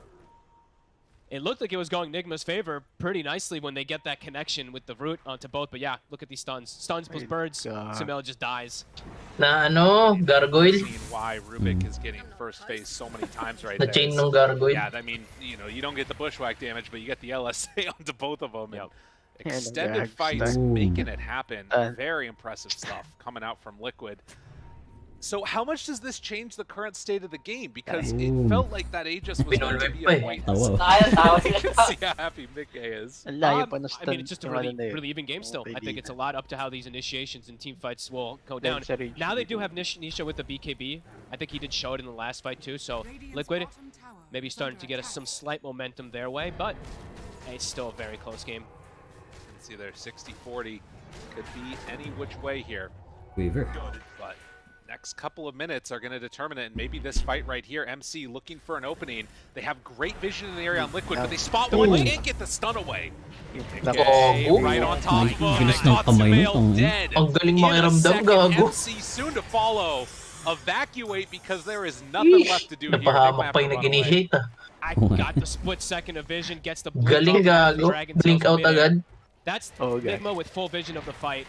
It looked like it was going Nigma's favor pretty nicely when they get that connection with the root onto both, but yeah, look at these stuns. Stuns plus birds, Sumail just dies. Na ano, gargoyle. Seeing why Rubik is getting first phase so many times right Na there. chain ng gargoyle. Yeah, I mean, you know, you don't get the bushwhack damage, but you get the LSA onto both of them. Yep. And extended fights, Ooh. making it happen. Very impressive stuff coming out from Liquid. So how much does this change the current state of the game? Because it Ooh. felt like that Aegis was going to be a point. Tawa. Tawa You sila. can see how happy Mickey is. I mean, it's just a really even game still. I think it's a lot up to how these initiations and team fights will go down. Now they do have Nisha with the BKB. I think he did show it in the last fight too, so Liquid maybe starting to get us some slight momentum their way, but it's still a very close game. You can see there 60-40 could be any which way here. Weaver. But next next couple of minutes are going to determine it, and maybe this fight right here, MC looking for an opening. They have great vision in the area on Liquid, but they spot one, can't get the stun away. Okay, right on top of him, they got Sumail dead. Ang galing In a makiramdam, second, gago. MC soon to follow. Evacuate because there is nothing left to do here. Napahamak pa yung nag-initiate ah. I got the split second of vision, gets the blink Galing off, gago. Dragon Blink Tails out midair. agad. That's Nigma with full vision of the fight.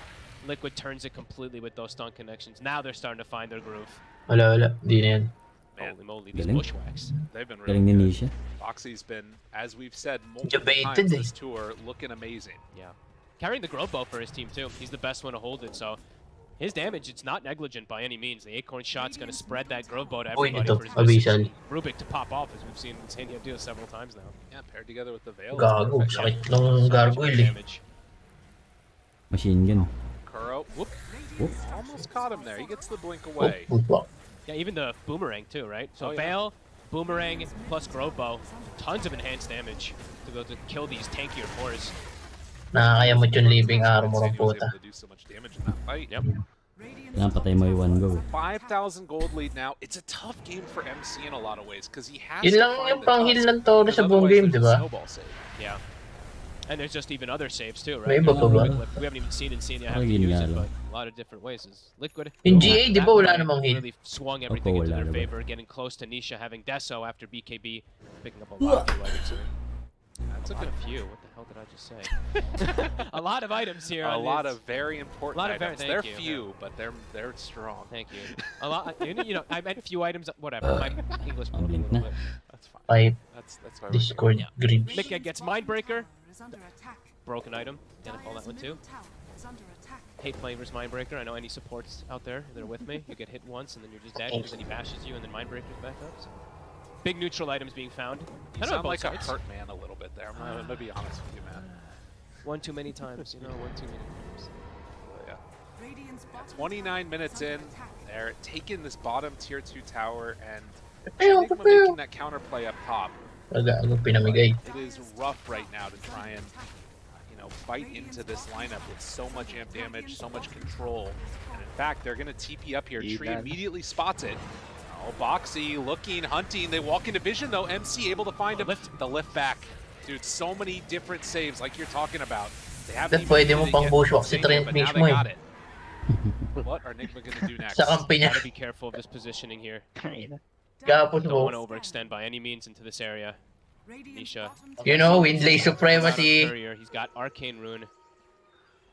Liquid turns it completely with those stun connections. Now they're starting to find their groove. Wala. Di na yan. Man, Holy moly, these Galing. bushwhacks. they've been Galing really ni good. Nisha. Foxy's been, as we've said multiple Debated times eh. this tour, looking amazing. Yeah. Carrying the Grove Bow for his team too. He's the best one to hold it, so his damage, it's not negligent by any means. The Acorn shot's going to spread that Grove Bow to Uy, everybody ito. for his Abyssal. missing Rubik to pop off, as we've seen Sandia do several times now. Yeah, paired together with the Veil. Gago. Perfect. Sakit So ng much gargoyle eh. damage. Machine gun. Kuro, whoop, Whoop. almost caught him there. He gets the blink Oh, away. puto. Yeah, even the Boomerang too, right? So Oh, yeah. Veil, Boomerang, plus Grove Bow, tons of enhanced damage to go to kill these tankier cores. Nakakayamot yung living Sandia armor ang was puta. able to do so much damage in that fight. Yep. Kailangan patay mo yung 1 go eh. 5,000 gold lead now. It's a tough game for MC in a lot of ways because he has Yun to lang find yung the pang-heal tusk, ng Toro because sa buong otherwise game, there's di a ba? snowball save. Yeah. And there's just even other saves too, right? May You iba know, pa ba? Liquid, we haven't even seen Insignia have to Yun use nga it, lang. but a lot of different ways. Is Liquid. In GA, di that ba wala fight namang hit? Really swung everything Opo, into wala their naman. favor, getting close to Nisha having Deso after BKB picking up a lot of new items here. That's a good few. What the hell did I just say? A lot of items here. A on lot these- of very important lot of very- items. thank They're you. few, but they're strong. Thank you. A lot. You know, I meant a few items. Whatever. My English Ang broke a blink little na. bit. That's fine. Pipe, That's why we're here. Discord, Yeah. Grips. Mika gets Mindbreaker. Broken item. Gonna call that one too. Hate playing versus Mindbreaker. I know any supports out there that are with me. You get hit once and then you're just dead because then he bashes you and then Mindbreaker's back up. So. Big neutral items being found. You I know sound both like a sides. hurt man a little bit there. I'm gonna be honest with you, man. One too many times, you know, one too many times. Yeah. 29 minutes in, they're taking this bottom tier 2 tower and Pew, Enigma pew. making that counterplay up top. Gago, pinamigay. It is rough right now to try and, fight into this lineup with so much amp damage, so much control. And in fact, they're gonna TP up here. Tree immediately spots it. Oh, Boxy looking, hunting. They walk into vision though. MC able to find him. The lift back. Dude, so many different saves like you're talking about. They haven't That pwede mo pang bushwalk si Trent but now mismo they eh. got it. What are Enigma gonna do next? Sa kampi niya. Gotta be careful of this positioning here. Gapos Don't want mo. to overextend by any means into this area. Nisha. You know, Windlay Out of Supremacy. Courier. He's got Arcane Rune.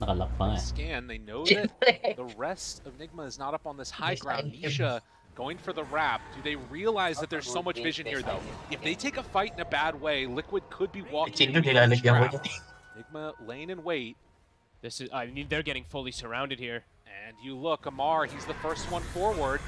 Nakalock pa nga eh. Scan, they know that Siyempre. the rest of Enigma is not up on this high Yes, ground. I am. Nisha going for the wrap. Do they realize that there's so much vision here though? If they take a fight in a bad way, Liquid could be walking Sino into this nilalagyan ko trap. dyan? Enigma laying in wait. This is. I mean, they're getting fully surrounded here. And you look, Amar, he's the first one forward.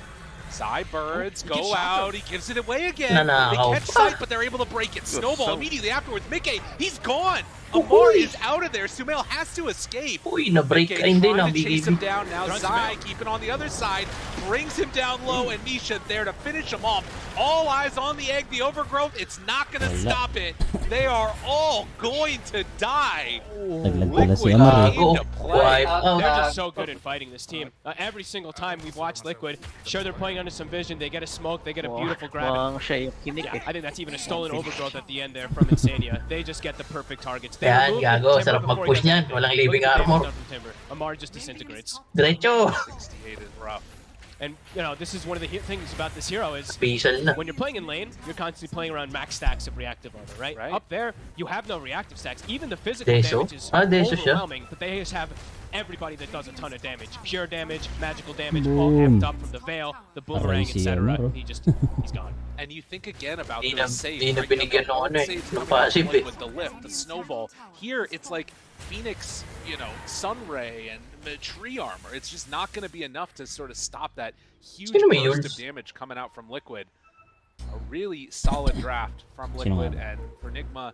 Birds He gets go shot out, he gives it away again. Nanakaw They catch pa. sight, but they're able to break it. Snowball immediately afterwards. Mickey, he's gone. Amar is out of there. Sumail has to escape. Uy, na-break Mickey ka hindi trying ng to chase him BKB. down. Now Runs him Zai out. keeping on the other side, brings him down low, and Nisha there to finish him off. All eyes on the egg, the overgrowth. It's not going to Wala. stop it. They are all going to die. Naglag pala si Liquid Amar eh. came to play. Wipe out. They're just so good at fighting this team. Every single time we've watched Liquid, sure they're playing under some vision. They get a smoke, they get a beautiful grab. Yeah, I think that's even a stolen overgrowth at the end there from Insania. They just get the perfect targets. They Yan, remove gago. Timber Sarap before he mag-push does niyan. anything. Walang Look living at the damage armor. done from Timber. Amar just disintegrates. Diretso. 68 is rough. And, you know, this is one of the things about this hero is Special na. when you're playing in lane, you're constantly playing around max stacks of reactive armor, right? Right. Up there, you have no reactive stacks. Even the physical Deso? damage is Ah, Deso siya. overwhelming, but they just have everybody that does a ton of damage. Pure damage, magical damage, all Boom. amped up from the Veil, the Boomerang, Aray, si etc. Amaro. He's gone. And you think again about Di those na- saves. di na right? You binigyan know, ng ano eh, saves ng coming out passive play eh. with the lift, the snowball. Here, it's like Phoenix, Sunray and tree armor. It's just not going to be enough to sort of stop that huge Sino may burst Yules? of damage coming out from Liquid. A really solid draft from Sino Liquid, nga? and for Enigma,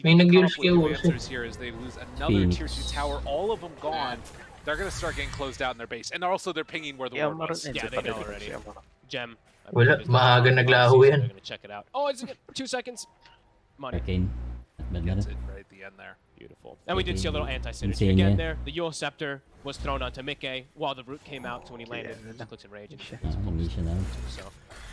May needing to come nag-Yules up with new skills. answers here as they lose another Phoenix. tier 2 tower. All of them gone. They're going to start getting closed out in their base. And also they're pinging where the ward was. Yeah, they know already. Gem. I Wala, believe is maaga the naglaho season. yan. They're gonna check it out. Oh, it's 2 seconds. Money. Arcane. Bad na Gets rin. it right at the end there. Beautiful. And we did see a little anti-synergy Insane, again yeah. there. The Yule Scepter was thrown onto Mickey while the root came out, so when he landed, clicks and rage. Hindi siya na. So,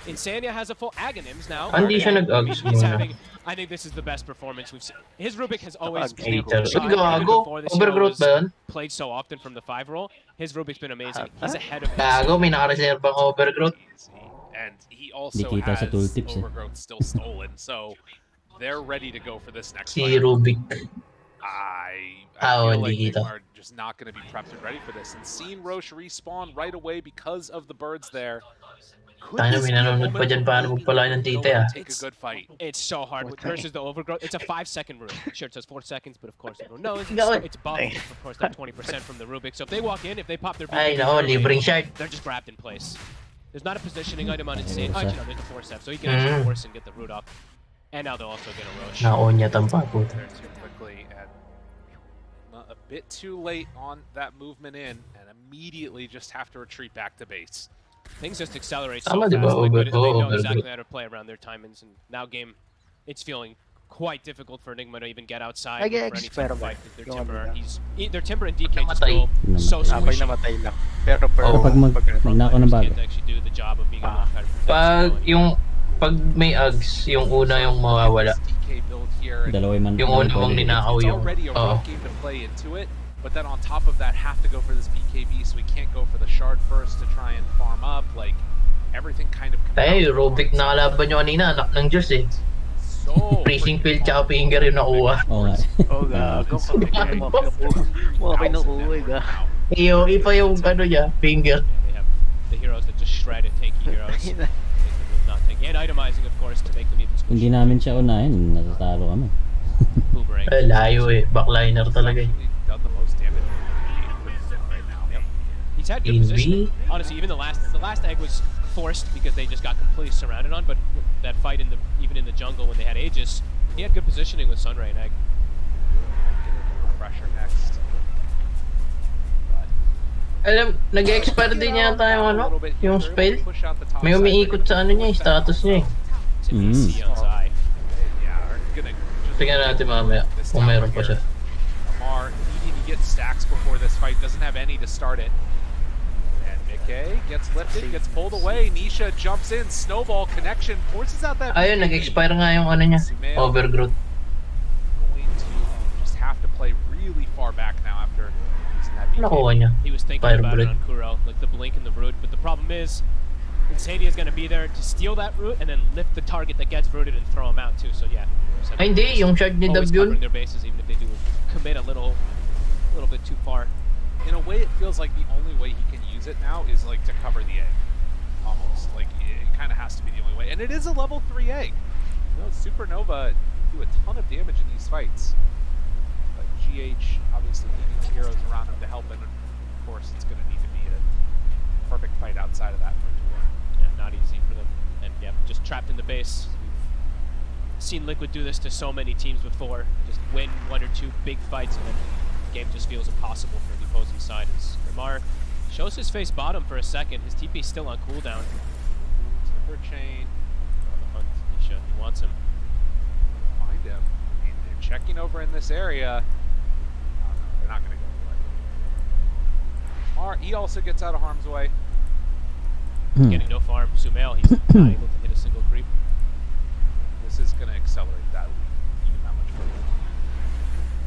Insania has a full Aghanims now. Hindi siya nag-Ags He's muna. having, I think this is the best performance we've seen. His Rubik has always been able Hater. to shine. Gago. Even before this hero Overgrowth was ba yun? played so often from the 5 roll. His Rubik's been amazing. He's ahead of Gago, may nakareserve ang overgrowth. And he also Di kita sa has tooltips, eh. Overgrowth still stolen, so they're ready to go for this next Si fight. Rubik. I Oh, feel like hindi they kita. are just not going to be prepped and ready for this. And seeing Roche respawn right away because of the birds there. Could Tayo, this may be a nanonood moment pa dyan where paano Rubik magpalain ng can go tite, and ah. Take a good fight. It's so hard with versus the Overgrowth. It's a 5-second root. Sure, it says 4 seconds, but of course everyone knows it's buffed. Of course, that 20% from the Rubik. So if they walk in, if they pop their Ay, BKB nako, early, libreng shard. they're just grabbed in place. There's not a positioning item on Insane. Force Actually, no, there's a force step, so he can actually force and get the root up. And now they'll also get a Roche. Na-on niya tampa, puta. There too quickly and a bit too late on that movement in, and immediately just have to retreat back to base. Things just accelerate so Tama, fast. di ba? Liquid, they know Overgrowth. exactly how to play around their timings, and now game, it's feeling quite difficult for Enigma to even get outside for any type of fight. Their Timber, their Timber and DK just Namatay. go so Sabay squishy. namatay lang. Pero Kapag magnako ng bago. Can't actually do the job of being able to kind of Pag may Ags, yung una yung mawawala. DK build here. And Dalawa man. Yung una mong ninakaw it's yung... already a Oo. rough game to play into it, but then on top of that, have to go for this BKB, so we can't go for the shard first to try and farm up. Like everything kind of. Tayo, yung Rubik na kalaban nyo kanina, anak ng Diyos eh. So Freezing field tsaka finger yung nakuha. Oo nga. Oh, gago. Mga pinuuwi, ga. Iyo, ipa yung ano niya, finger. They have the heroes that just shred and tanky heroes. Make them with nothing. And itemizing, of course, to make them even Hindi squishy. namin siya unahin, natatalo kami. Boomerang. Ay, layo eh, backliner talaga eh. actually done the most damage right now. He's had good In positioning. B? Honestly, even the last egg was forced because they just got completely surrounded on. But that fight even in the jungle when they had Aegis, he had good positioning with Sunray and Egg. Pressure next. Alam, nag-expire din yata yung ano, yung spell. May umiikot sa ano niya, eh, status niya eh. See on side. Yeah, are gonna just Tingnan natin mamaya kung meron pa siya. Amar needing to get stacks before this fight, doesn't have any to start it. And Mickey gets lifted, gets pulled away. Nisha jumps in, snowball connection, forces out that. Ayun, BKB. nag-expire nga yung ano niya, overgrowth. Going to just have to play really far back now after using that BKB. Nakuha niya. He was thinking Fire about it bullet. on Kuro, like the blink and the root. But the problem is, Insania is going to be there to steal that root and then lift the target that gets rooted and throw him out too. So yeah. Ay hindi, yung shard ni Always Dabyun. covering their bases, even if they do commit a little bit too far. In a way, it feels like the only way he can use it now is like to cover the egg. Almost like it kind of has to be the only way, and it is a level 3 egg. You know, Supernova do a ton of damage in these fights. But GH obviously needing the heroes around him to help, and of course, it's going to need to be a perfect fight outside of that for it to work. Yeah, not easy for them. And yeah, just trapped in the base. We've seen Liquid do this to so many teams before. Just win 1 or 2 big fights and then the game just feels impossible for the opposing side. As Remar shows his face bottom for a second. His TP is still on cooldown. Timber chain, Hunt Nisha, he wants him. find him. I mean, they're checking over in this area. Oh, no, they're not going to go for it. He also gets out of harm's way. Getting no farm. Sumail, he's not able to hit a single creep. This is going to accelerate that even that much further.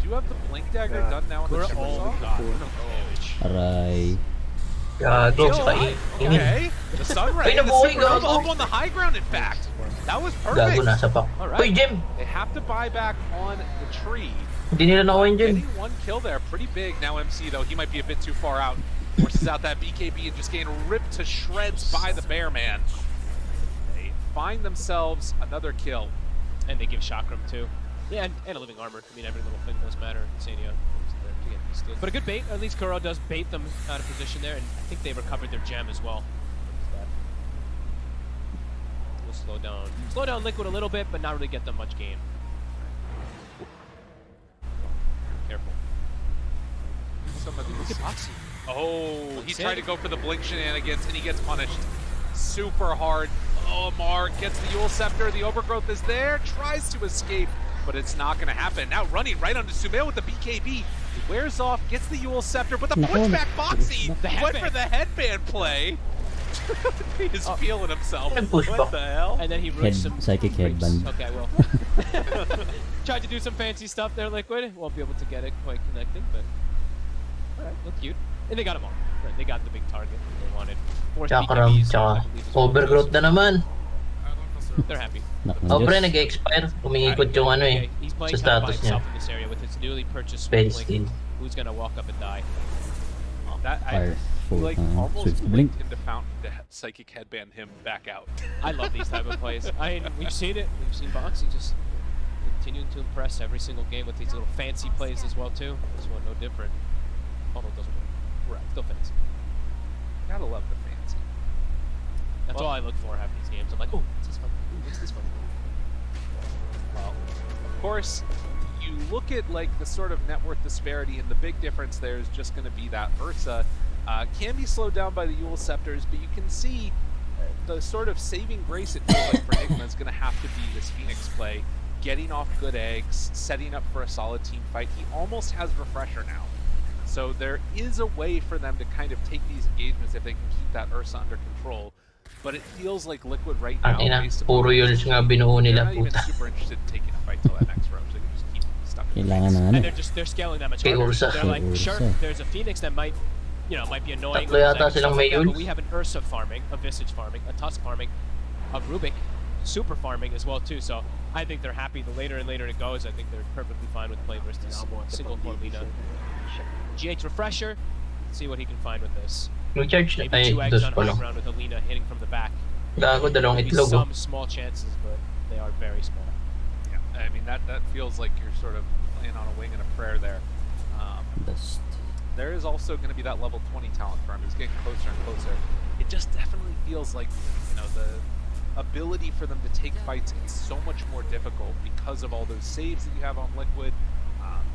Do you have the Blink Dagger done now on the Kura, Super oh Saw? my god. Damage. Aray. Gago, Kill. kainin. Okay. The Sunray. Ay, The nabuhay, Supernova gago. up on the high ground, in fact. That was Gago, perfect. nasa pak. All Uy, right. Jem! They have to buy back on the tree. Hindi nila nakuha yung Jem. Getting one kill there. Pretty big now, MC, though. He might be a bit too far out. Forces out that BKB and just getting ripped to shreds by the Bear Man. They find themselves another kill. And they give Chakram too. Yeah, and a living armor. I mean, every little thing does matter. Insania is there to get these steals. But a good bait. At least Kuro does bait them out of position there, and I think they recovered their gem as well. We'll slow down Liquid a little bit, but not really get them much gain. Careful. Some of Look these. at Boxy. Oh, he That's tried it. to go for the blink shenanigans and he gets punished super hard. Oh, Amar gets the Yule Scepter. The Overgrowth is there, tries to escape. but it's not going to happen. Now running right onto Sumail with the BKB. He wears off, gets the Eul Scepter, but the pushback Boxy went for the headband play. He's feeling himself. What the hell? And then he ripped some psychic creeps. headband. Okay, well. Tried to do some fancy stuff there, Liquid. Won't be able to get it quite connected, but alright, look cute. And they got them all. Right, they got the big target they wanted. Fourth Chakram, BKBs, I tsaka believe, is what it overgrowth na naman. was. They're happy. Oh, pre, nag-expire. Umiikot yung ano eh. Okay, he's playing Sa kind of by status niya. himself in this area with his newly purchased Spell Blink. steal. Who's gonna walk up and die? That Fire. like almost Swift linked blink. into Fountain to psychic headband him back out. I love these type of plays. I mean, we've seen it. We've seen Boxy just continuing to impress every single game with these little fancy plays as well too. This one no different. Although it doesn't work. Right, still fancy. Gotta love the fancy. That's all I look for after these games. I'm like, oh, what's this fun? Ooh, what's this fun? Well, of course, you look at like the sort of net worth disparity, and the big difference there is just going to be that Ursa can be slowed down by the Eul Scepters, but you can see the sort of saving grace it feels like for Nigma is going to have to be this Phoenix play, getting off good eggs, setting up for a solid team fight. He almost has Refresher now. So there is a way for them to kind of take these engagements if they can keep that Ursa under control. But it feels like Liquid right now, Ang ina, based puro upon Yuls nga binuo they're nila, not even puta. super interested in taking a fight till that next round. So they can just keep stuck in the Kailangan face. na ano. And they're scaling that much Kay harder. Ursa. They're like, Kay sure, Ursa. there's a Phoenix that might, might be annoying. Tatlo yata and silang stuff may like that, Yuls. but we have an Ursa farming, a Visage farming, a Tusk farming, a Rubik super farming as well too. So I think they're happy. The later and later it goes, I think they're perfectly fine with playing versus single core Lina. GH Refresher, see what he can find with this. Recharge na. Maybe Ay, 2 eggs dos on pa high lang. ground with Alina hitting from the back. Gago, dalawang Maybe itlog. oh. some small chances, but they are very small. Yeah, I mean that feels like you're sort of playing on a wing and a prayer there. Dust. There is also going to be that level 20 talent for him. He's getting closer and closer. It just definitely feels like the ability for them to take fights is so much more difficult because of all those saves that you have on Liquid,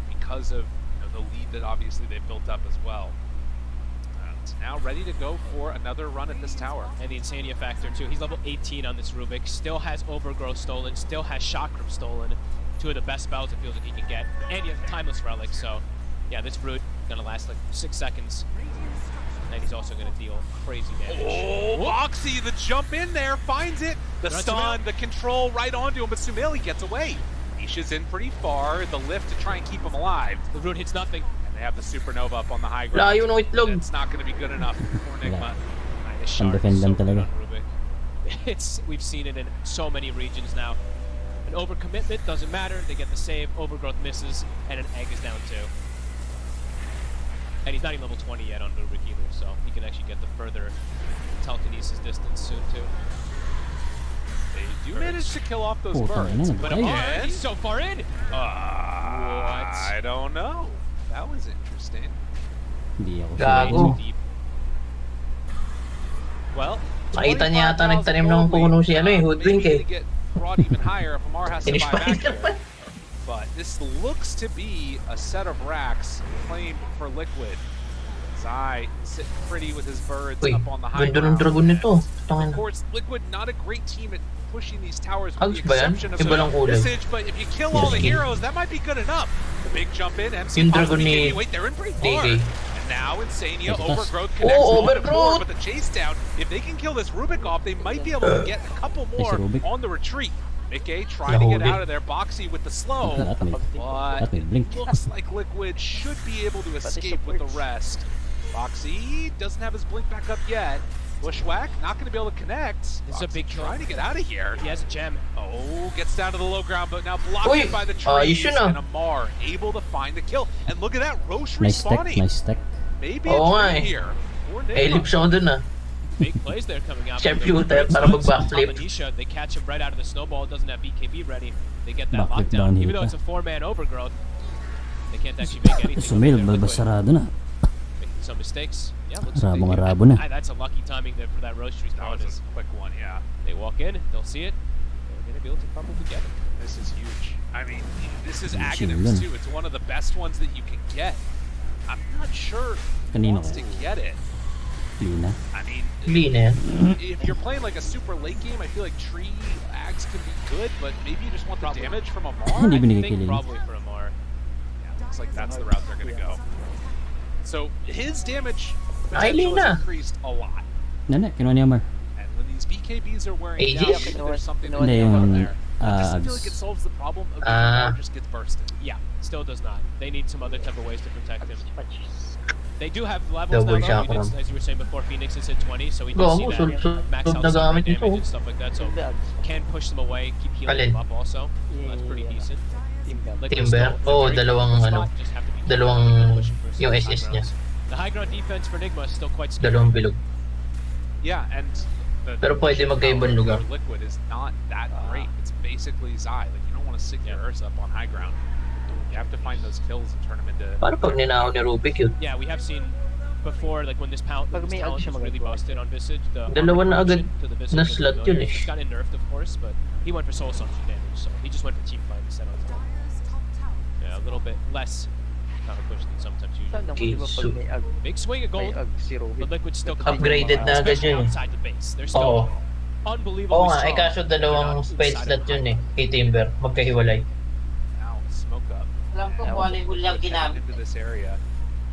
because of the lead that obviously they've built up as well. And now ready to go for another run at this tower. And the Insania factor too. He's level 18 on this Rubik. Still has Overgrowth stolen. Still has Chakram stolen. Two of the best spells it feels like he can get. And he has a Timeless Relic. So yeah, this Root gonna last like 6 seconds. And he's also gonna deal crazy damage. Oh, Boxy, the jump in there, finds it. The That's stun, Sumail. the control right onto him, but Sumail gets away. Nisha's in pretty far. The lift to try and keep him alive. The Root hits nothing. And they have the Supernova up on the high ground. Layo ng itlog. It's not going to be good enough for Nigma. The Shard is Undefend so lang good talaga. on Rubik. We've seen it in so many regions now. An overcommitment doesn't matter. They get the save. Overgrowth misses, and an egg is down too. And he's not even level 20 yet on Rubik either, so he can actually get the further telekinesis distance soon too. They do manage to kill off those Oh, birds. tangina, But nagpatay. again, He's so far in! I don't know. That was interesting. Hindi ako Gago. sure. Too deep. Well, Nakita niya yata nagtanim ng puno si Hoodwink eh. Maybe to get brought even higher if Amar has to Finish buy back fighter. here. But this looks to be a set of racks claimed for Liquid. Zai sitting pretty with his birds Uy, up on the high ganda ng ground. dragon nito. Of Tangin. course, Liquid not a great team at pushing these towers with Hugs the ba yan? exception of Iba lang the kulay. Visage, but if you kill all the Yes, heroes, that might be good enough. The big jump in, MC Yung pops the dragon ni BKB. Wait, they're in pretty far. DD. And now Insania, Ito, Overgrowth Oh, connects on the Overgrowth! core, but the chase down, if they can kill this Rubik off, they might be able to get a couple more Rubik. on the retreat. Mickey trying to get Nahuli. out of there, Boxy with the slow, That may but may blink. looks like Liquid should be able to escape with the rest. Boxy doesn't have his blink back up yet. Bushwhack not going to be able to connect. This is a Boxy big kill. trying to get out of here. He has a gem. Oh, gets down to the low ground, but now blocked Uy, by the ayos trees. yun ah. And Amar able to find the kill. And look at that, Roche Nice tech, respawning. nice tech. Maybe Oo a nga trade eh. here. For May Nigma. ellipse ako dun ah. Big plays there coming out. Chef from Shooter the para Suns. mag-backflip. Amanisha, they catch him right out of the snowball. Doesn't have BKB ready. They get that Backflip lockdown. downhill Even though pa. it's a 4-man Overgrowth, they can't actually make anything. Sumail, of it there. balbas Liquid sarado na. making some mistakes. Yeah, looks Rabong like they- arabo na. That's a lucky timing there for that Roche That respawn. was a quick one, yeah. They walk in, they'll see it. They're going to be able to probably get it. This is huge. I mean, this is Huge Aghanims yun. too. It's one of the best ones that you can get. I'm not sure who Kanino wants to kaya? get it. Lina. I mean, Clean eh. if you're playing like a super late game, I feel like tree ags can be good, but maybe you just want the damage from Amar. Hindi I binigay think kay Lina. Probably for Amar. Yeah, looks like that's the route they're gonna go. So his damage Ay, potential Lina. has increased a lot. Nana, kinuha ni Amar. And when these BKBs are wearing Aegis? down, I think there's something that Hindi, can go yung, there. I just feel Ags. like it solves the problem of Ah. Amar just gets bursted. Yeah, still does not. They need some other type of ways to protect him. They do have levels Double now, though. chakram. As you were saying before, Phoenix is at 20, so we do Go, see that sul- max sul- health, na supply gamit damage, ito. and stuff like that. So can push them away, keep healing Alin? them up also. That's pretty decent. Like, they're Timber? still Oo, very good dalawang spot, ano, just have to be dalawang careful pushing for some yung high SS niya. grounds. The high ground defense for Nigma is still quite scary. Dalawang bilog. Yeah, and the Pero pwede magkaibang lugar. for Liquid is not that great. It's basically Zai. Like you don't want to sit your Ursa up on high ground. You have to find those kills and turn them into. Paano pag ninakaw ni Rubik yun? Yeah, we have seen before, like when this talent was really busted on Visage, the Dalawa na agad to the Visage na was slot familiar. yun eh. It's gotten nerfed, of course, but he went for soul suction damage, so he just went for team fight instead of yeah, a little bit less counter push than sometimes usually. Big swing of gold, but Liquid still Upgraded na agad especially yun eh. outside the base. They're Oo. still unbelievably Oo nga, strong. kaso dalawang They're not spade inside slot of the yun eh. Kay Timber, magkahiwalay. Now smoke up. Alam ko kung ano yung hulyang ginamit. Into this area.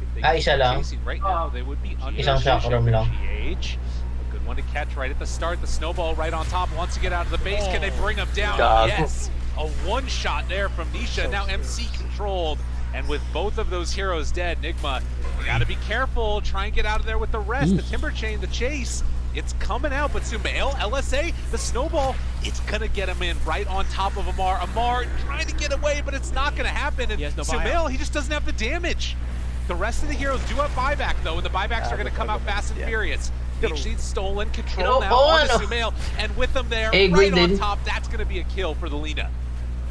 If they Ah, keep isa lang? chasing right now, they would be under Isang chakram vision lang. with GH. A good one to catch right at the start. The snowball right on top wants to get out of the base. Can they bring him down? Gago. Yes. A one shot there from Nisha. Now MC controlled. And with both of those heroes dead, Nigma, you gotta be careful. Try and get out of there with the rest. The Timber Chain, the chase. It's coming out, but Sumail, LSA, the snowball, it's gonna get him in right on top of Amar. Amar trying to get away, but it's not gonna happen. And He has no Sumail, buyout. he just doesn't have the damage. The rest of the heroes do have buyback though, and the buybacks are gonna come out fast and furious. Leechseed stolen, control now onto Sumail, and with them there, right on top, that's gonna be a kill for the Lina.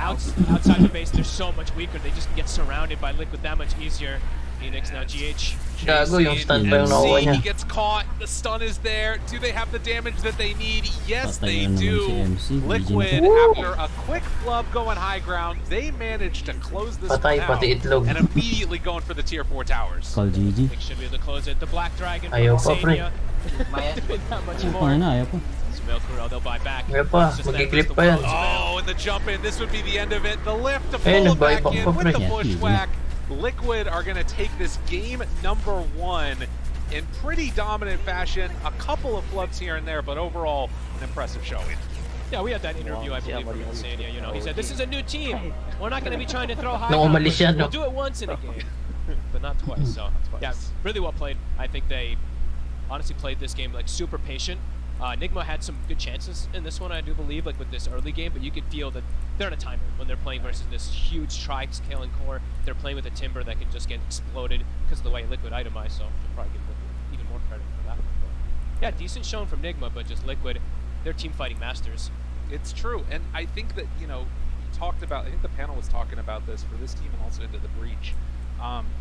Outside the base, they're so much weaker. They just get surrounded by Liquid that much easier. Phoenix now GH. Gago, yung stun pa yung nakuha MC, niya. he gets caught. The stun is there. Do they have the damage that they need? Yes, Patay they na naman do. si MC. Liquid, GG. after a quick flub going high ground, they managed to close this Patay, one out pati itlog. and immediately going for the tier 4 towers. Call GG. They should be able to close it. The Black Dragon from Ayaw pa, pre. Insania. Not much Ano more. pa na, ayaw pa. Sumail Corel, they'll buy back. Ayaw pa, It's just that magkiklip was the pa yan. world of Sumail. Oh, and the jump in. This would be the end of it. The lift to Eh, pull it back nag-buyback in pa, with pre. the Yeah, bushwhack. Liquid are going to take this game number 1 in pretty dominant fashion. A couple of flubs here and there, but overall, an impressive showing. Yeah, we had that interview, I believe, from Insania. You know, he said, "This is a new team. We're not going to be trying to throw high. Nung ground, umalis but yan, no? We'll do it once in a game, but not twice." So, yeah, really well played. I think they honestly played this game like super patient. Nigma had some good chances in this one, I do believe, like with this early game, but you could feel that they're in a timer when they're playing versus this huge tri-scaling core. They're playing with a Timber that can just get exploded because of the way Liquid itemized, so should probably give Liquid even more credit for that one. But yeah, decent shown from Nigma, but just Liquid, they're team fighting masters. It's true, and I think that, you know, you talked about, I think the panel was talking about this for this team and also into the Breach.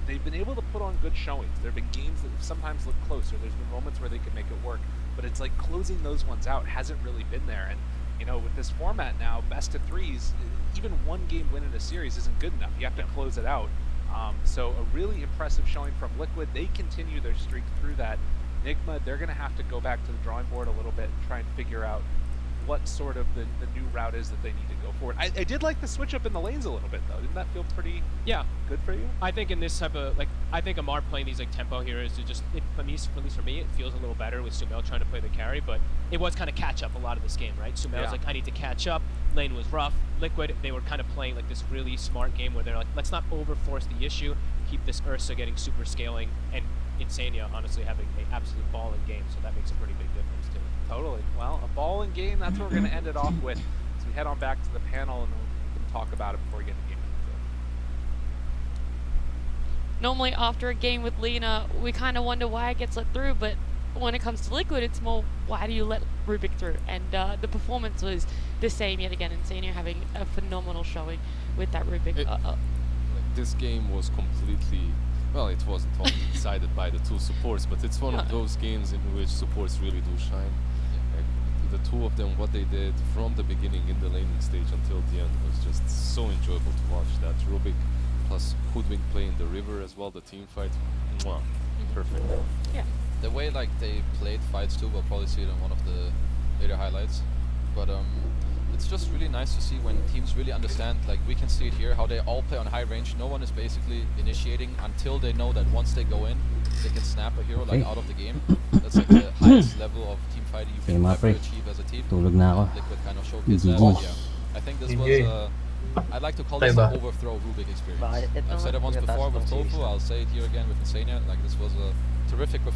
They've been able to put on good showings. There have been games that sometimes look closer. There's been moments where they can make it work, but it's like closing those ones out hasn't really been there. And, you know, with this format now, best of threes, even one game win in a series isn't good enough. You have to close it out. So a really impressive showing from Liquid. They continue their streak through that. Nigma, they're going to have to go back to the drawing board a little bit and try and figure out what sort of the new route is that they need to go forward. I did like the switch up in the lanes a little bit, though. Didn't that feel pretty good for you? I think in this type of, like, I think Amar playing these, like, tempo heroes to just, at least for me, it feels a little better with Sumail trying to play the carry, but it was kind of catch up a lot of this game, right? Sumail's like, I need to catch up. Lane was rough. Liquid, they were kind of playing, like, this really smart game where they're like, let's not overforce the issue, keep this Ursa getting super scaling, and Insania, honestly, having an absolute ball in game, so that makes a pretty big difference, too. Totally. Well, a ball in game, that's what we're going to end it off with. So we head on back to the panel and we can talk about it before we get into game number 2. Normally after a game with Lina, we kind of wonder why it gets let through, but when it comes to Liquid, it's more, why do you let Rubik through? And the performance was the same yet again, and Insania having a phenomenal showing with that Rubik. This game was completely, well, it wasn't only decided by the two supports, but it's one of those games in which supports really do shine. The two of them, what they did from the beginning in the laning stage until the end was just so enjoyable to watch. That Rubik plus Hoodwink play in the river as well, the team fight. Mwah. Perfect. Yeah. The way like they played fights too, we'll probably see it in one of the later highlights. But it's just really nice to see when teams really understand, like we can see it here, how they all play on high range. No one is basically initiating until they know that once they go in, they can snap a hero like out of the game. That's like the highest level of team fighting you can ever achieve as a team. Tulog na ako. Liquid kind of showcased that. GG. Yeah. I think this was I'd like to call this an overthrow Rubik experience. I've said it once before with Tofu, I'll say it here again with Insania. Like this was a terrific performance.